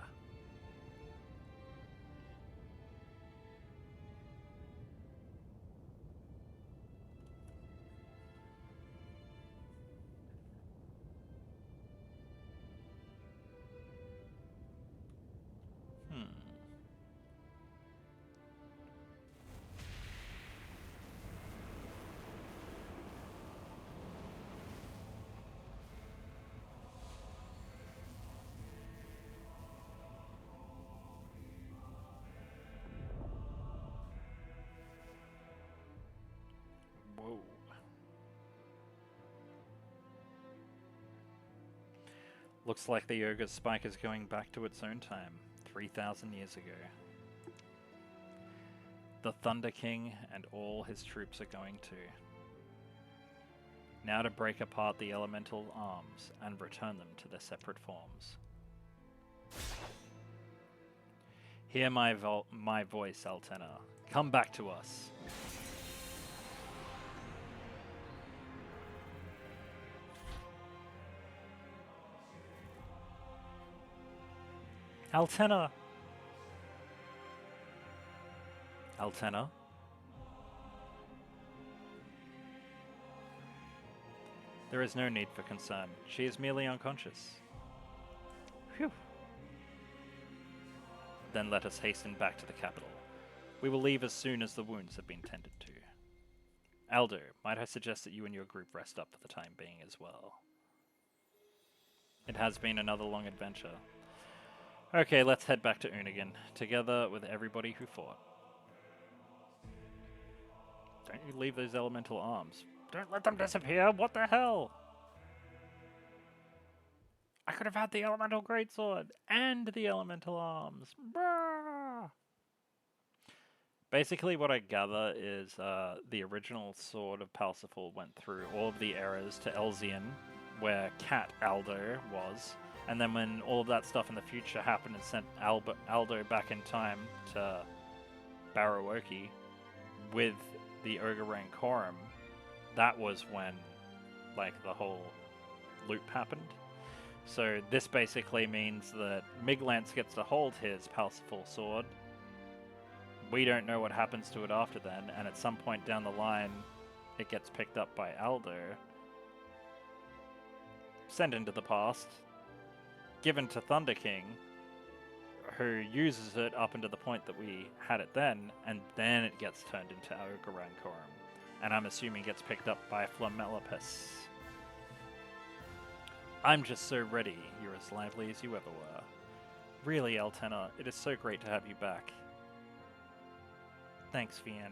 Speaker 1: Whoa. Looks like the ogre's spike is going back to its own time, 3,000 years ago. The Thunder King and all his troops are going to. Now to break apart the elemental arms and return them to their separate forms. Hear my voice, Altena. Come back to us. Altena! Altena? There is no need for concern. She is merely unconscious. Phew. Then let us hasten back to the capital. We will leave as soon as the wounds have been tended to. Aldo, might I suggest that you and your group rest up for the time being as well? It has been another long adventure. Okay, let's head back to Unigan, together with everybody who fought. Don't you leave those elemental arms. Don't let them disappear, what the hell? I could have had the elemental greatsword and the elemental arms. Brrr! Basically what I gather is the original sword of Parsifal went through all of the eras to Elzian, where Cat Aldo was. And then when all of that stuff in the future happened and sent Aldo back in time to Barawoki with the Ogre Rancorum, that was when, like, the whole loop happened. So this basically means that Miglance gets to hold his Parsifal sword. We don't know what happens to it after then, and at some point down the line, it gets picked up by Aldo, sent into the past, given to Thunder King, who uses it up until the point that we had it then, and then it gets turned into Ogre Rancorum. And I'm assuming gets picked up by Flamelopus. I'm just so ready. You're as lively as you ever were. Really, Altena, it is so great to have you back. Thanks, Vian.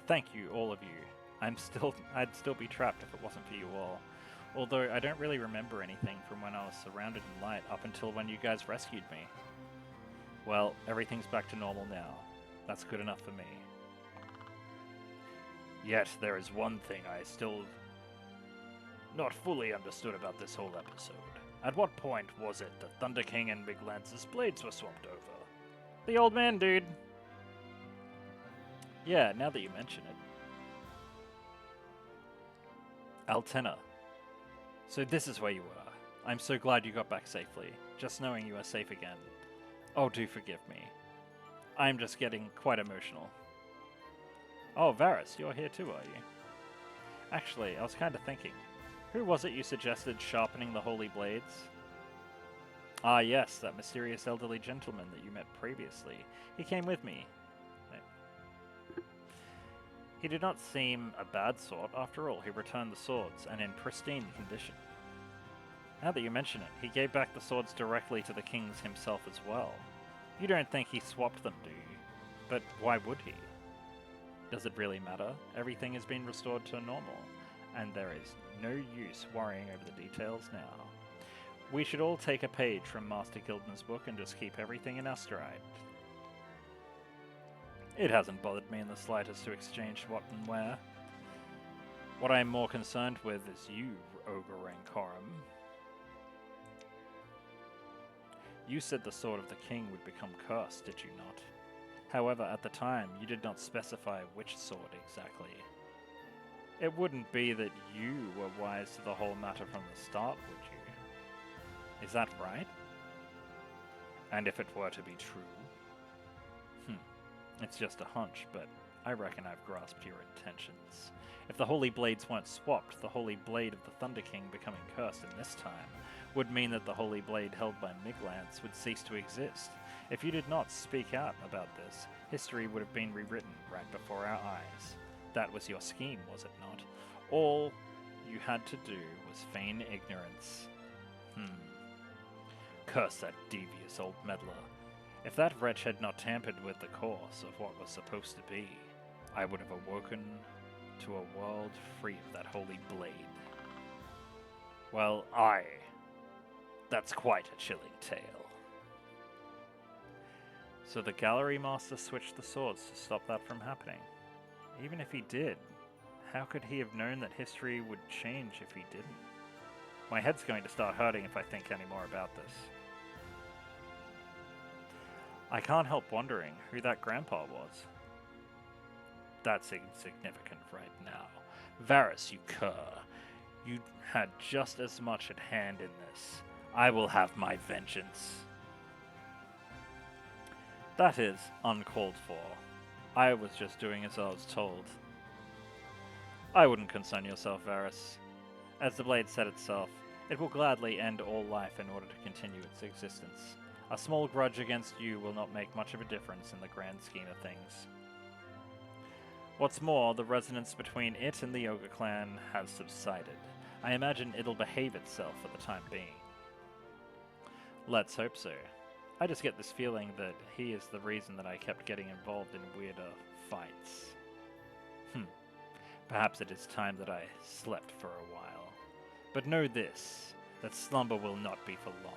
Speaker 1: Thank you, all of you. I'd still be trapped if it wasn't for you all. Although I don't really remember anything from when I was surrounded in light up until when you guys rescued me. Well, everything's back to normal now. That's good enough for me. Yet there is one thing I still not fully understood about this whole episode. At what point was it that Thunder King and Miglance's blades were swapped over? The old man, dude. Yeah, now that you mention it. Altena. So this is where you were. I'm so glad you got back safely. Just knowing you are safe again. Oh, do forgive me. I'm just getting quite emotional. Oh, Varus, you're here too, are you? Actually, I was kind of thinking. Who was it you suggested sharpening the holy blades? Ah, yes, that mysterious elderly gentleman that you met previously. He came with me. He did not seem a bad sort. After all, he returned the swords, and in pristine condition. Now that you mention it, he gave back the swords directly to the kings himself as well. You don't think he swapped them, do you? But why would he? Does it really matter? Everything has been restored to normal, and there is no use worrying over the details now. We should all take a page from Master Gildner's book and just keep everything in our stride. It hasn't bothered me in the slightest to exchange what and where. What I am more concerned with is you, Ogre Rancorum. You said the sword of the king would become cursed, did you not? However, at the time, you did not specify which sword exactly. It wouldn't be that you were wise to the whole matter from the start, would you? Is that right? And if it were to be true? It's just a hunch, but I reckon I've grasped your intentions. If the Holy Blades weren't swapped, the Holy Blade of the Thunder King becoming cursed in this time would mean that the Holy Blade held by Miglance would cease to exist. If you did not speak out about this, history would have been rewritten right before our eyes. That was your scheme, was it not? All you had to do was feign ignorance. Curse that devious old meddler. If that wretch had not tampered with the course of what was supposed to be, I would have awoken to a world free of that holy blade. Well, that's quite a chilling tale. So the gallery master switched the swords to stop that from happening. Even if he did, how could he have known that history would change if he didn't? My head's going to start hurting if I think any more about this. I can't help wondering who that grandpa was. That's insignificant right now. Varus, you cur. You had just as much at hand in this. I will have my vengeance. That is uncalled for. I was just doing as I was told. I wouldn't concern yourself, Varus. As the blade said itself, it will gladly end all life in order to continue its existence. A small grudge against you will not make much of a difference in the grand scheme of things. What's more, the resonance between it and the Ogre clan has subsided. I imagine it'll behave itself for the time being. Let's hope so. I just get this feeling that he is the reason that I kept getting involved in weirder fights. Perhaps it is time that I slept for a while. But know this, that slumber will not be for long.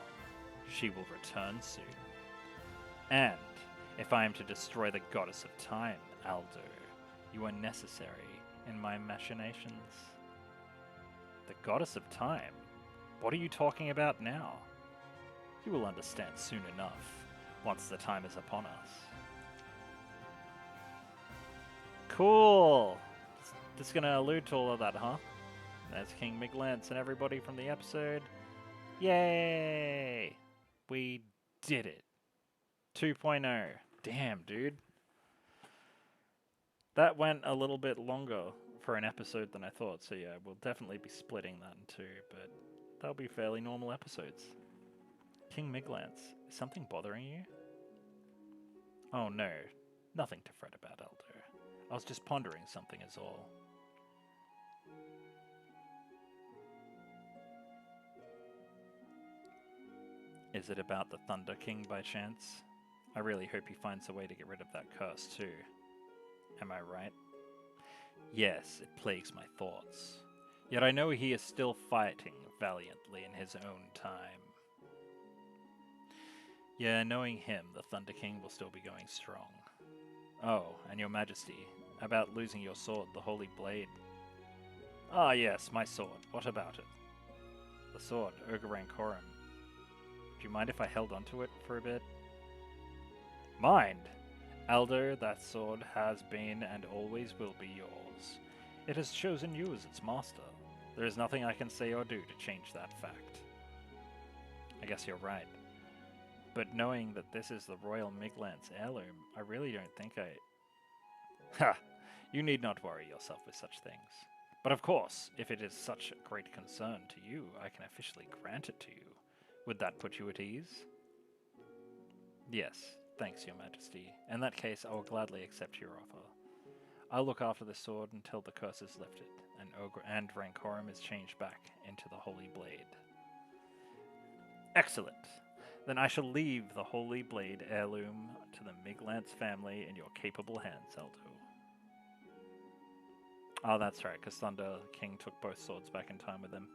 Speaker 1: She will return soon. And if I am to destroy the goddess of time, Aldo, you are necessary in my machinations. The goddess of time? What are you talking about now? You will understand soon enough, once the time is upon us. Cool! Just gonna allude to all of that, huh? There's King Miglance and everybody from the episode. Yay! We did it. 2.0. Damn, dude. That went a little bit longer for an episode than I thought, so yeah, we'll definitely be splitting that in two, but they'll be fairly normal episodes. King Miglance, is something bothering you? Oh no, nothing to fret about, Elder. I was just pondering something is all. Is it about the Thunder King by chance? I really hope he finds a way to get rid of that curse too. Am I right? Yes, it plagues my thoughts. Yet I know he is still fighting valiantly in his own time. Yeah, knowing him, the Thunder King will still be going strong. Oh, and your majesty, about losing your sword, the Holy Blade. Ah yes, my sword. What about it? The sword, Ogre Rancorum. Do you mind if I held onto it for a bit? Mind? Elder, that sword has been and always will be yours. It has chosen you as its master. There is nothing I can say or do to change that fact. I guess you're right. But knowing that this is the Royal Miglance heirloom, I really don't think I... Ha! You need not worry yourself with such things. But of course, if it is such a great concern to you, I can officially grant it to you. Would that put you at ease? Yes, thanks, Your Majesty. In that case, I will gladly accept your offer. I'll look after the sword until the curse is lifted, and Ogre and Rancorum is changed back into the Holy Blade. Excellent! Then I shall leave the Holy Blade heirloom to the Miglance family in your capable hands, Aldo. Oh, that's right, because Thunder King took both swords back in time with him.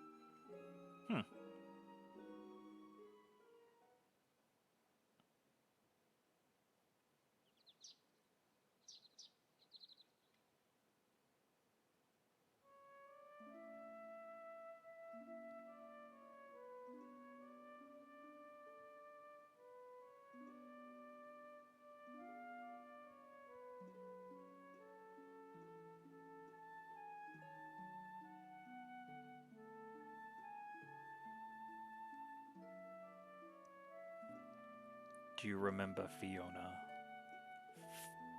Speaker 1: Do you remember Fiona?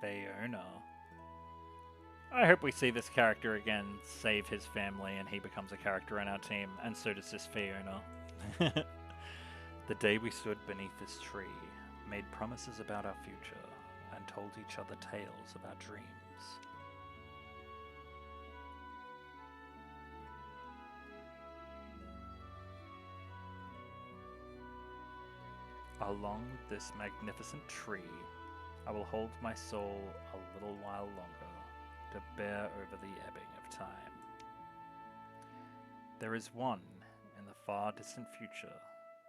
Speaker 1: Fiona? I hope we see this character again save his family and he becomes a character on our team, and so does this Fiona. The day we stood beneath this tree, made promises about our future, and told each other tales of our dreams. Along this magnificent tree, I will hold my soul a little while longer, to bear over the ebbing of time. There is one in the far distant future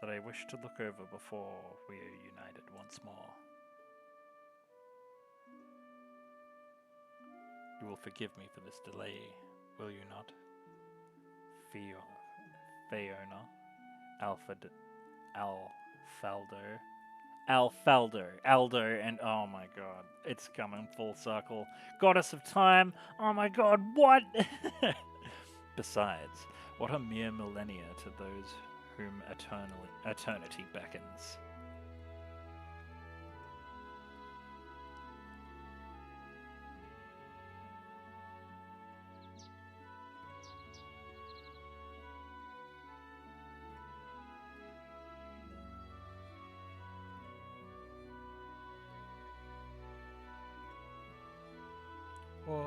Speaker 1: that I wish to look over before we are united once more. You will forgive me for this delay, will you not? Fiona, Aldo, and oh my god, it's coming full circle. Goddess of time, oh my god, what? Besides, what are mere millennia to those whom eternity beckons? Whoa.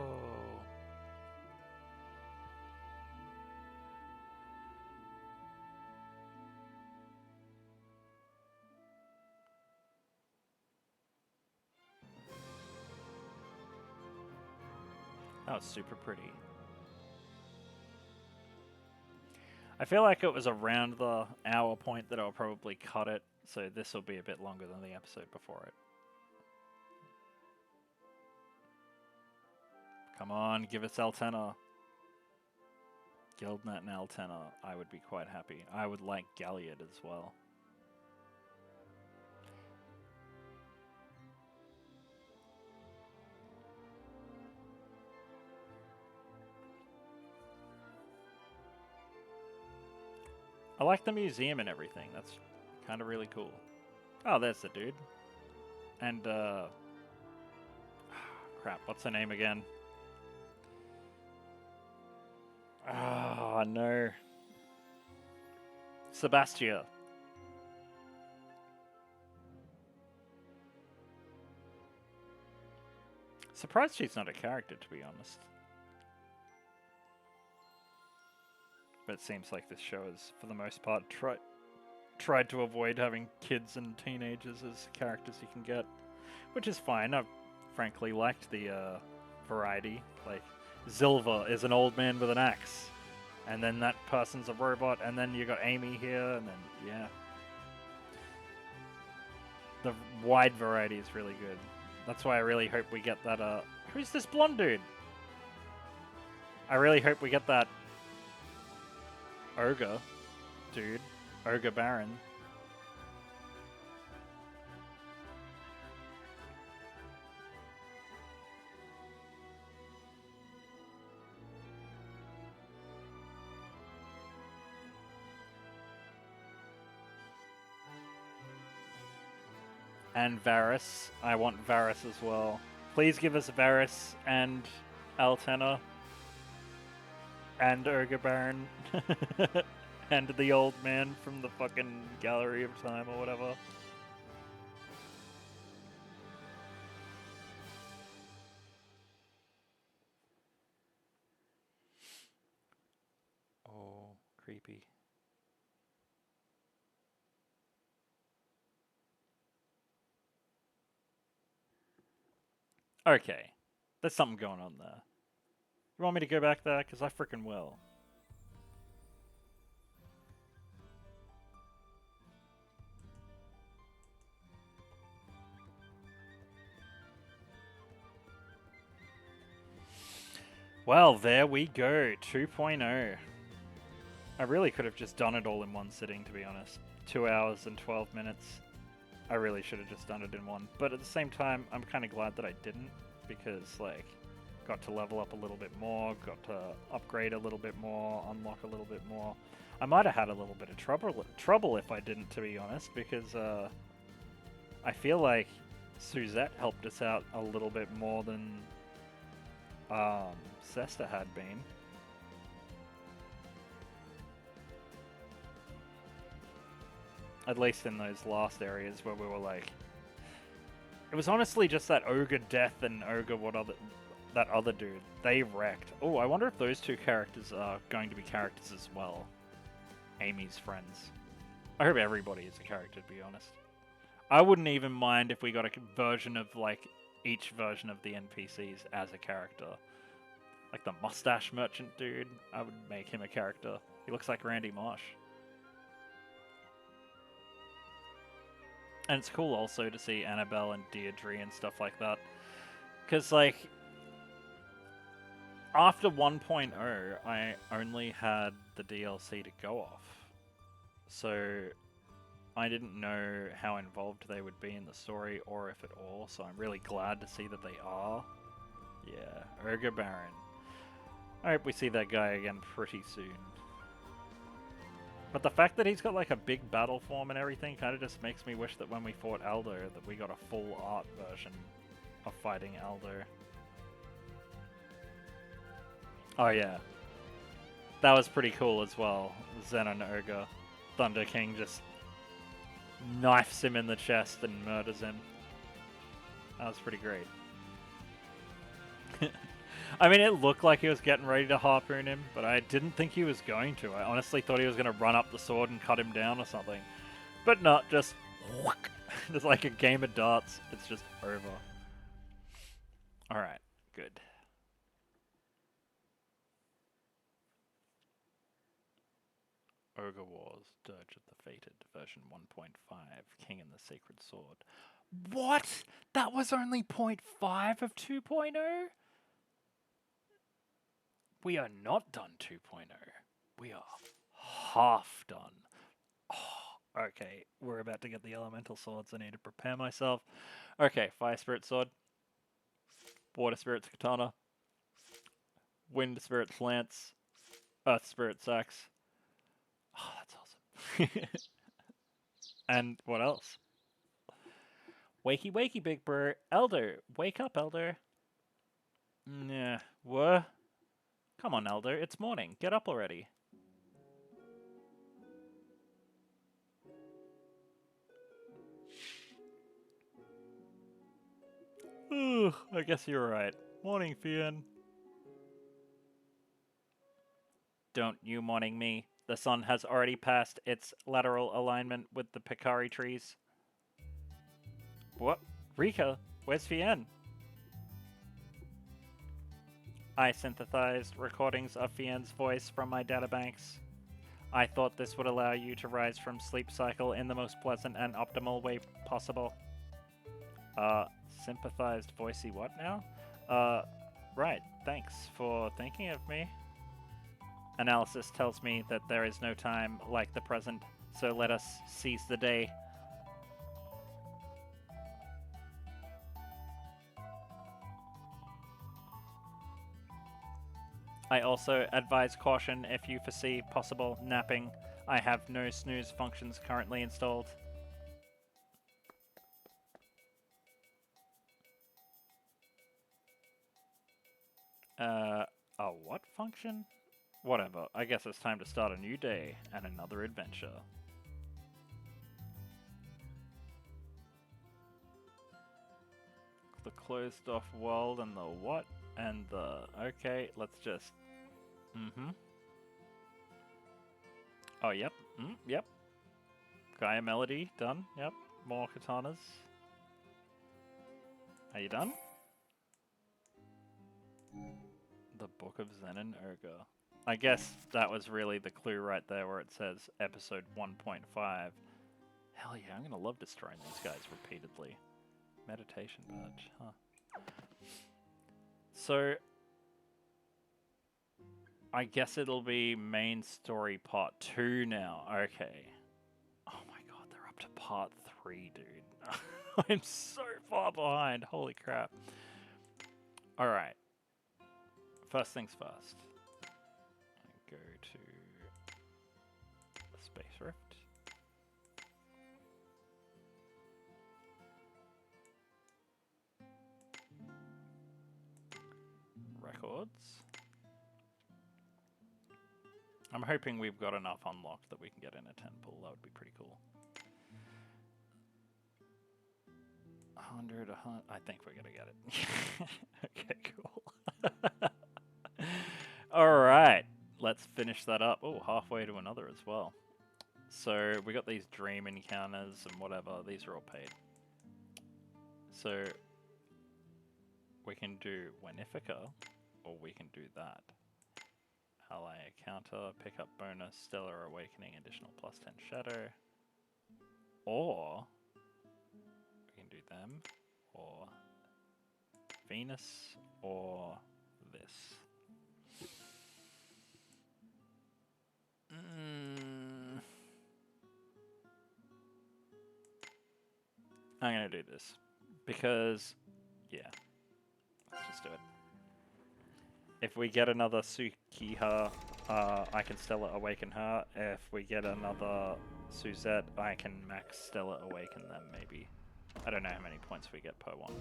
Speaker 1: That was super pretty. I feel like it was around the hour point that I'll probably cut it, so this will be a bit longer than the episode before it. Come on, give us Altena. Guildnet and Altena, I would be quite happy. I would like Galliard as well. I like the museum and everything. That's kind of really cool. Oh, there's the dude. And, crap, what's her name again? Oh, no. Sebastia. Surprised she's not a character, to be honest. But it seems like this show is, for the most part, tried to avoid having kids and teenagers as characters you can get. Which is fine. I've frankly liked the variety. Like, Zilva is an old man with an axe. And then that person's a robot. And then you got Amy here. And then, yeah. The wide variety is really good. That's why I really hope we get that, who's this blonde dude? I really hope we get that Ogre dude. Ogre Baron. And Varys. I want Varys as well. Please give us Varys and Altena. And Ogre Baron. And the old man from the fucking Gallery of Time or whatever. Oh, creepy. Okay. There's something going on there. You want me to go back there? Because I frickin' will. Well, there we go. 2.0. I really could have just done it all in one sitting, to be honest. 2 hours and 12 minutes. I really should have just done it in one. But at the same time, I'm kind of glad that I didn't. Because, like, got to level up a little bit more, got to upgrade a little bit more, unlock a little bit more. I might have had a little bit of trouble if I didn't, to be honest, because I feel like Suzette helped us out a little bit more than Sesta had been. At least in those last areas where we were like... It was honestly just that Ogre Death and Ogre that other dude. They wrecked. Oh, I wonder if those two characters are going to be characters as well. Amy's friends. I hope everybody is a character, to be honest. I wouldn't even mind if we got a version of, like, each version of the NPCs as a character. Like the mustache merchant dude, I would make him a character. He looks like Randy Marsh. And it's cool also to see Annabelle and Deirdre and stuff like that. Because, like, after 1.0, I only had the DLC to go off. So I didn't know how involved they would be in the story or if at all. So I'm really glad to see that they are. Yeah, Ogre Baron. I hope we see that guy again pretty soon. But the fact that he's got like a big battle form and everything kind of just makes me wish that when we fought Aldo that we got a full art version of fighting Aldo. Oh yeah. That was pretty cool as well. Zennon Ogre. Thunder King just knifes him in the chest and murders him. That was pretty great. I mean, it looked like he was getting ready to harpoon him, but I didn't think he was going to. I honestly thought he was going to run up the sword and cut him down or something. But not, just... Just like a game of darts. It's just over. Alright, good. Ogre Wars, Dirge of the Fated, version 1.5, King and the Sacred Sword. What? That was only 0.5 of 2.0? We are not done 2.0. We are half done. Oh, okay, we're about to get the elemental swords. I need to prepare myself. Okay, Fire Spirit Sword. Water Spirit's Katana. Wind Spirit's Lance. Earth Spirit's Axe. Oh, that's awesome. And what else? Wakey wakey, big bro. Elder, wake up, Elder. Yeah, what? Come on, Elder, it's morning. Get up already. Ugh, I guess you're right. Morning, Fian. Don't you morning me. The sun has already passed its lateral alignment with the Picari trees. What? Rika, where's Fian? I synthesized recordings of Fian's voice from my databanks. I thought this would allow you to rise from sleep cycle in the most pleasant and optimal way possible. Sympathized voicey what now? Right, thanks for thinking of me. Analysis tells me that there is no time like the present, so let us seize the day. I also advise caution if you foresee possible napping. I have no snooze functions currently installed. A what function? Whatever, I guess it's time to start a new day and another adventure. The closed off world and the what? And the... Okay, let's just... Oh, yep. Yep. Gaia Melody, done. Yep. More katanas. Are you done? The Book of Zennon Ogre. I guess that was really the clue right there where it says episode 1.5. Hell yeah, I'm gonna love destroying these guys repeatedly. Meditation badge, huh. So, I guess it'll be main story part 2 now. Okay. Oh my god, they're up to part 3, dude. I'm so far behind. Holy crap. Alright. First things first. Go to the Space Rift. I'm hoping we've got enough unlocked that we can get in a 10 pull. That would be pretty cool. 100, 100. I think we're gonna get it. Okay, cool. Alright, let's finish that up. Oh, halfway to another as well. So, we got these dream encounters and whatever. These are all paid. So, we can do Wenifica, or we can do that. Ally encounter, pick up bonus, Stellar Awakening, additional +10 Shadow. Or, we can do them, or Venus, or this. I'm gonna do this because, yeah, let's just do it. If we get another Sukiha, I can Stellar Awaken her. If we get another Suzette, I can max Stellar Awaken them, maybe. I don't know how many points we get per one.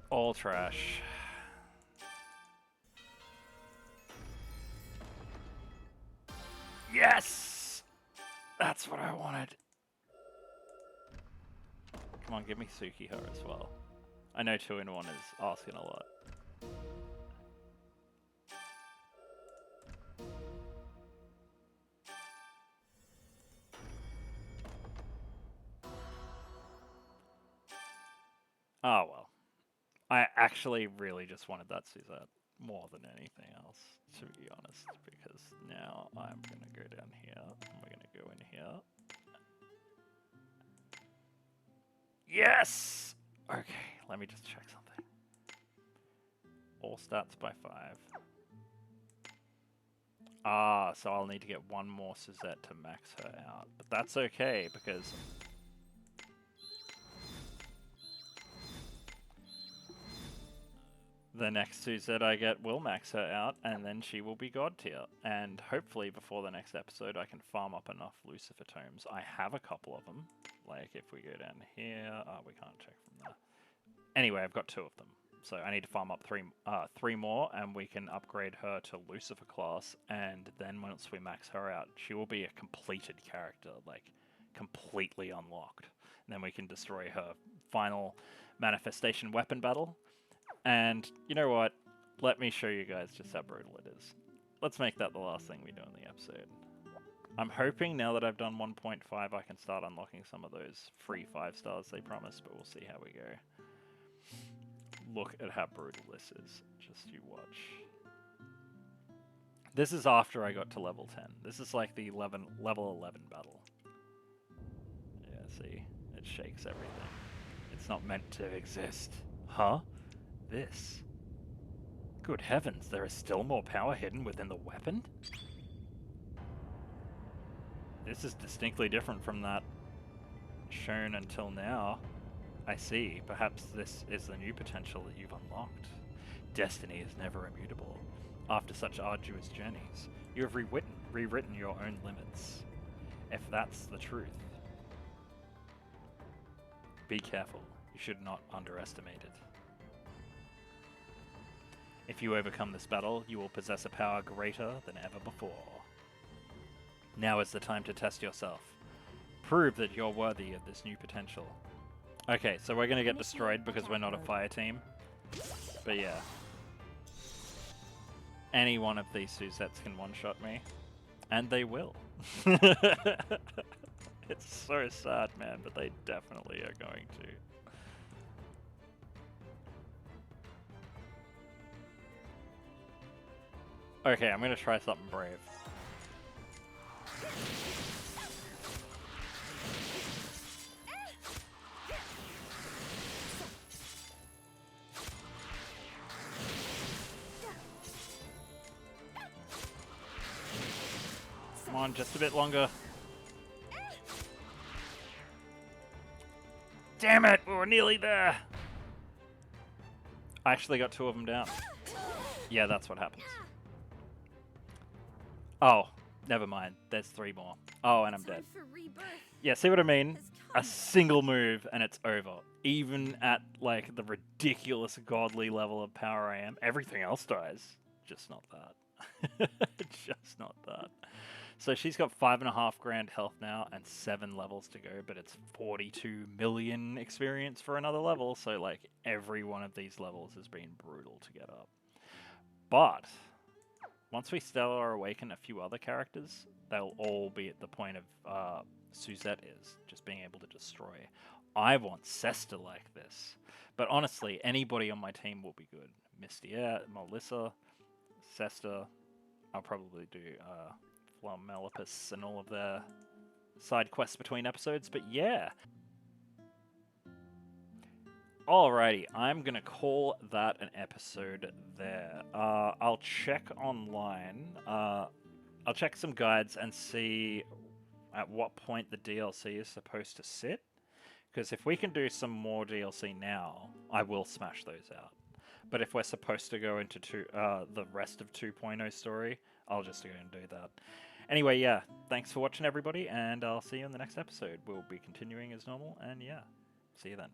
Speaker 1: All trash. Yes! That's what I wanted. Come on, give me Sukiha as well. I know 2-in-1 is asking a lot. Oh well. I actually really just wanted that Suzette more than anything else, to be honest, because now I'm going to go down here, and we're going to go in here. Yes! Okay, let me just check something. All stats by 5. Ah, so I'll need to get one more Suzette to max her out, but that's okay, because the next Suzette I get will max her out, and then she will be God tier. And hopefully before the next episode I can farm up enough Lucifer tomes. I have a couple of them. Like if we go down here, we can't check from there. Anyway, I've got 2 of them. So I need to farm up three more, and we can upgrade her to Lucifer class. And then once we max her out, she will be a completed character, like completely unlocked. And then we can destroy her final manifestation weapon battle. And you know what? Let me show you guys just how brutal it is. Let's make that the last thing we do in the episode. I'm hoping now that I've done 1.5 I can start unlocking some of those free 5 stars they promised, but we'll see how we go. Look at how brutal this is. Just you watch. This is after I got to level 10. This is like the level 11 battle. Yeah, see? It shakes everything. It's not meant to exist. Huh? This? Good heavens, there is still more power hidden within the weapon? This is distinctly different from that shown until now. I see. Perhaps this is the new potential that you've unlocked. Destiny is never immutable. After such arduous journeys, you have rewritten your own limits. If that's the truth, be careful. You should not underestimate it. If you overcome this battle, you will possess a power greater than ever before. Now is the time to test yourself. Prove that you're worthy of this new potential. Okay, so we're gonna get destroyed because we're not a fire team. But yeah. Any one of these Suzettes can one-shot me. And they will. It's so sad, man, but they definitely are going to. Okay, I'm gonna try something brave. Come on, just a bit longer. Damn it, we were nearly there. I actually got 2 of them down. Yeah, that's what happens. Oh, Never mind. There's 3 more. Oh, and I'm
Speaker 2: Time
Speaker 1: dead.
Speaker 2: for rebirth
Speaker 1: Yeah, see what I mean?
Speaker 2: has
Speaker 1: A
Speaker 2: come.
Speaker 1: single move and it's over. Even at like the ridiculous godly level of power I am, everything else dies. Just not that. Just not that. So she's got 5.5 grand health now and 7 levels to go, but it's 42 million experience for another level. So like every one of these levels has been brutal to get up. But once we Stellar Awaken a few other characters, they'll all be at the point of Suzette is, just being able to destroy. I want Sesta like this. But honestly, anybody on my team will be good. Mystia, Melissa, Sesta. I'll probably do Flamelopus and all of their side quests between episodes. But yeah. Alrighty, I'm going to call that an episode there. I'll check online. I'll check some guides and see at what point the DLC is supposed to sit. Because if we can do some more DLC now, I will smash those out. But if we're supposed to go into the rest of 2.0 story, I'll just go and do that. Anyway, yeah, thanks for watching, everybody, and I'll see you in the next episode. We'll be continuing as normal, and yeah, see you then.